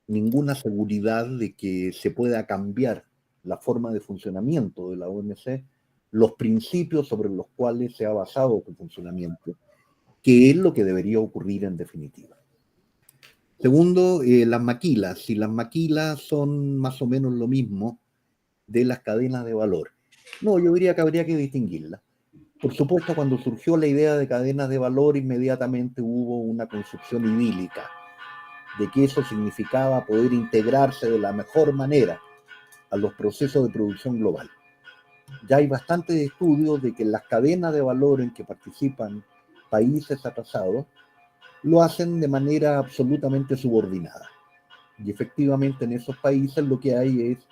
ninguna seguridad de que se pueda cambiar la forma de funcionamiento de la OMC, los principios sobre los cuales se ha basado su funcionamiento, que es lo que debería ocurrir en definitiva. Segundo, las maquilas. Si las maquilas son más o menos lo mismo de las cadenas de valor. No, yo diría que habría que distinguirlas. Por supuesto, cuando surgió la idea de cadenas de valor, inmediatamente hubo una concepción idílica de que eso significaba poder integrarse de la mejor manera a los procesos de producción global. Ya hay bastantes estudios de que las cadenas de valor en que participan países atrasados lo hacen de manera absolutamente subordinada. Y efectivamente en esos países lo que hay es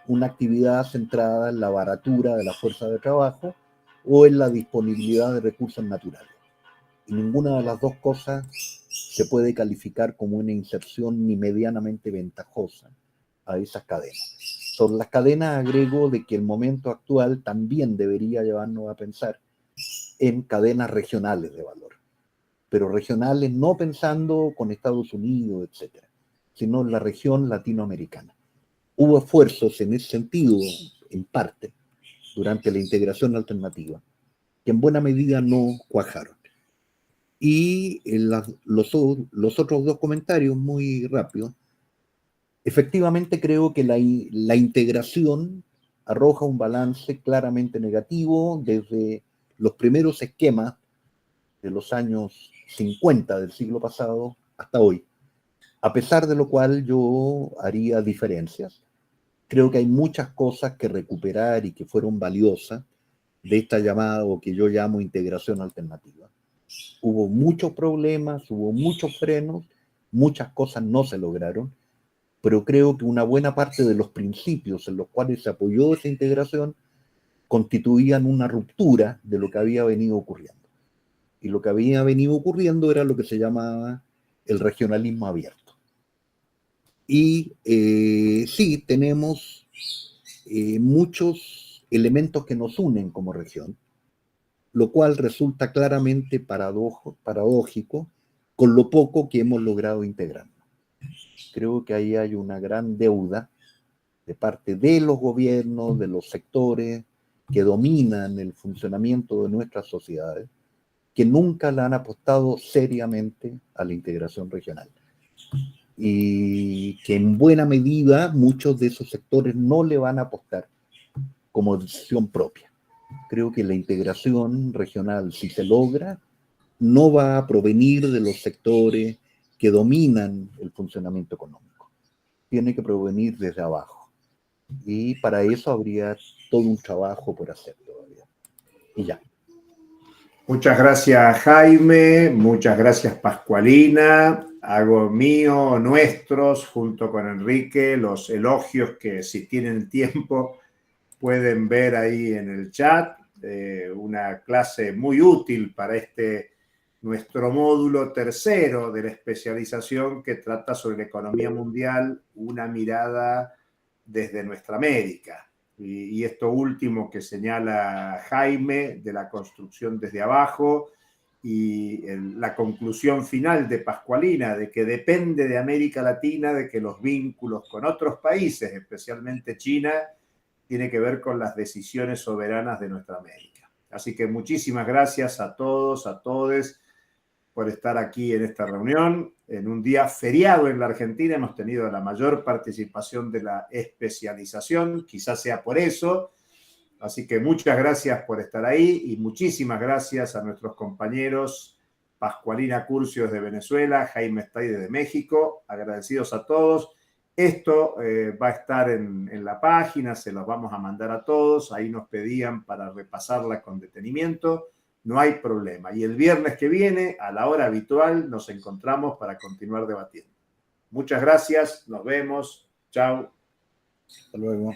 una actividad centrada en la baratura de la fuerza de trabajo o en la disponibilidad de recursos naturales. Y ninguna de las dos cosas se puede calificar como una inserción ni medianamente ventajosa a esas cadenas. Sobre las cadenas agrego de que el momento actual también debería llevarnos a pensar en cadenas regionales de valor, pero regionales no pensando con Estados Unidos, etcétera, sino en la región latinoamericana. Hubo esfuerzos en ese sentido, en parte, durante la integración alternativa, que en buena medida no cuajaron. Y los otros dos comentarios, muy rápido. Efectivamente, creo que la integración arroja un balance claramente negativo desde los primeros esquemas de los años 50 del siglo pasado hasta hoy. A pesar de lo cual yo haría diferencias. Creo que hay muchas cosas que recuperar y que fueron valiosas de esta llamada o que yo llamo integración alternativa. Hubo muchos problemas, hubo muchos frenos, muchas cosas no se lograron, pero creo que una buena parte de los principios en los cuales se apoyó esa integración constituían una ruptura de lo que había venido ocurriendo. Y lo que había venido ocurriendo era lo que se llamaba el regionalismo abierto. Y sí, tenemos muchos elementos que nos unen como región, lo cual resulta claramente paradójico con lo poco que hemos logrado integrar. Creo que ahí hay una gran deuda de parte de los gobiernos, de los sectores que dominan el funcionamiento de nuestras sociedades, que nunca le han apostado seriamente a la integración regional. Y que en buena medida muchos de esos sectores no le van a apostar como decisión propia. Creo que la integración regional, si se logra, no va a provenir de los sectores que dominan el funcionamiento económico. Tiene que provenir desde abajo. Y para eso habría todo un trabajo por hacer todavía. Y ya. Muchas gracias, Jaime. Muchas gracias, Pascualina. Hago mío, nuestros, junto con Enrique, los elogios que, si tienen tiempo, pueden ver ahí en el chat. Una clase muy útil para nuestro módulo tercero de la especialización que trata sobre la economía mundial, una mirada desde nuestra América. Y esto último que señala Jaime, de la construcción desde abajo, y la conclusión final de Pascualina, de que depende de América Latina, de que los vínculos con otros países, especialmente China, tiene que ver con las decisiones soberanas de nuestra América. Así que muchísimas gracias a todos, a todes, por estar aquí en esta reunión. En un día feriado en la Argentina hemos tenido la mayor participación de la especialización, quizás sea por eso. Así que muchas gracias por estar ahí y muchísimas gracias a nuestros compañeros Pascualina Curcios de Venezuela, Jaime Staide de México. Agradecidos a todos. Esto va a estar en la página, se los vamos a mandar a todos. Ahí nos pedían para repasarla con detenimiento. No hay problema. Y el viernes que viene, a la hora habitual, nos encontramos para continuar debatiendo. Muchas gracias. Nos vemos. Chao. Hasta luego.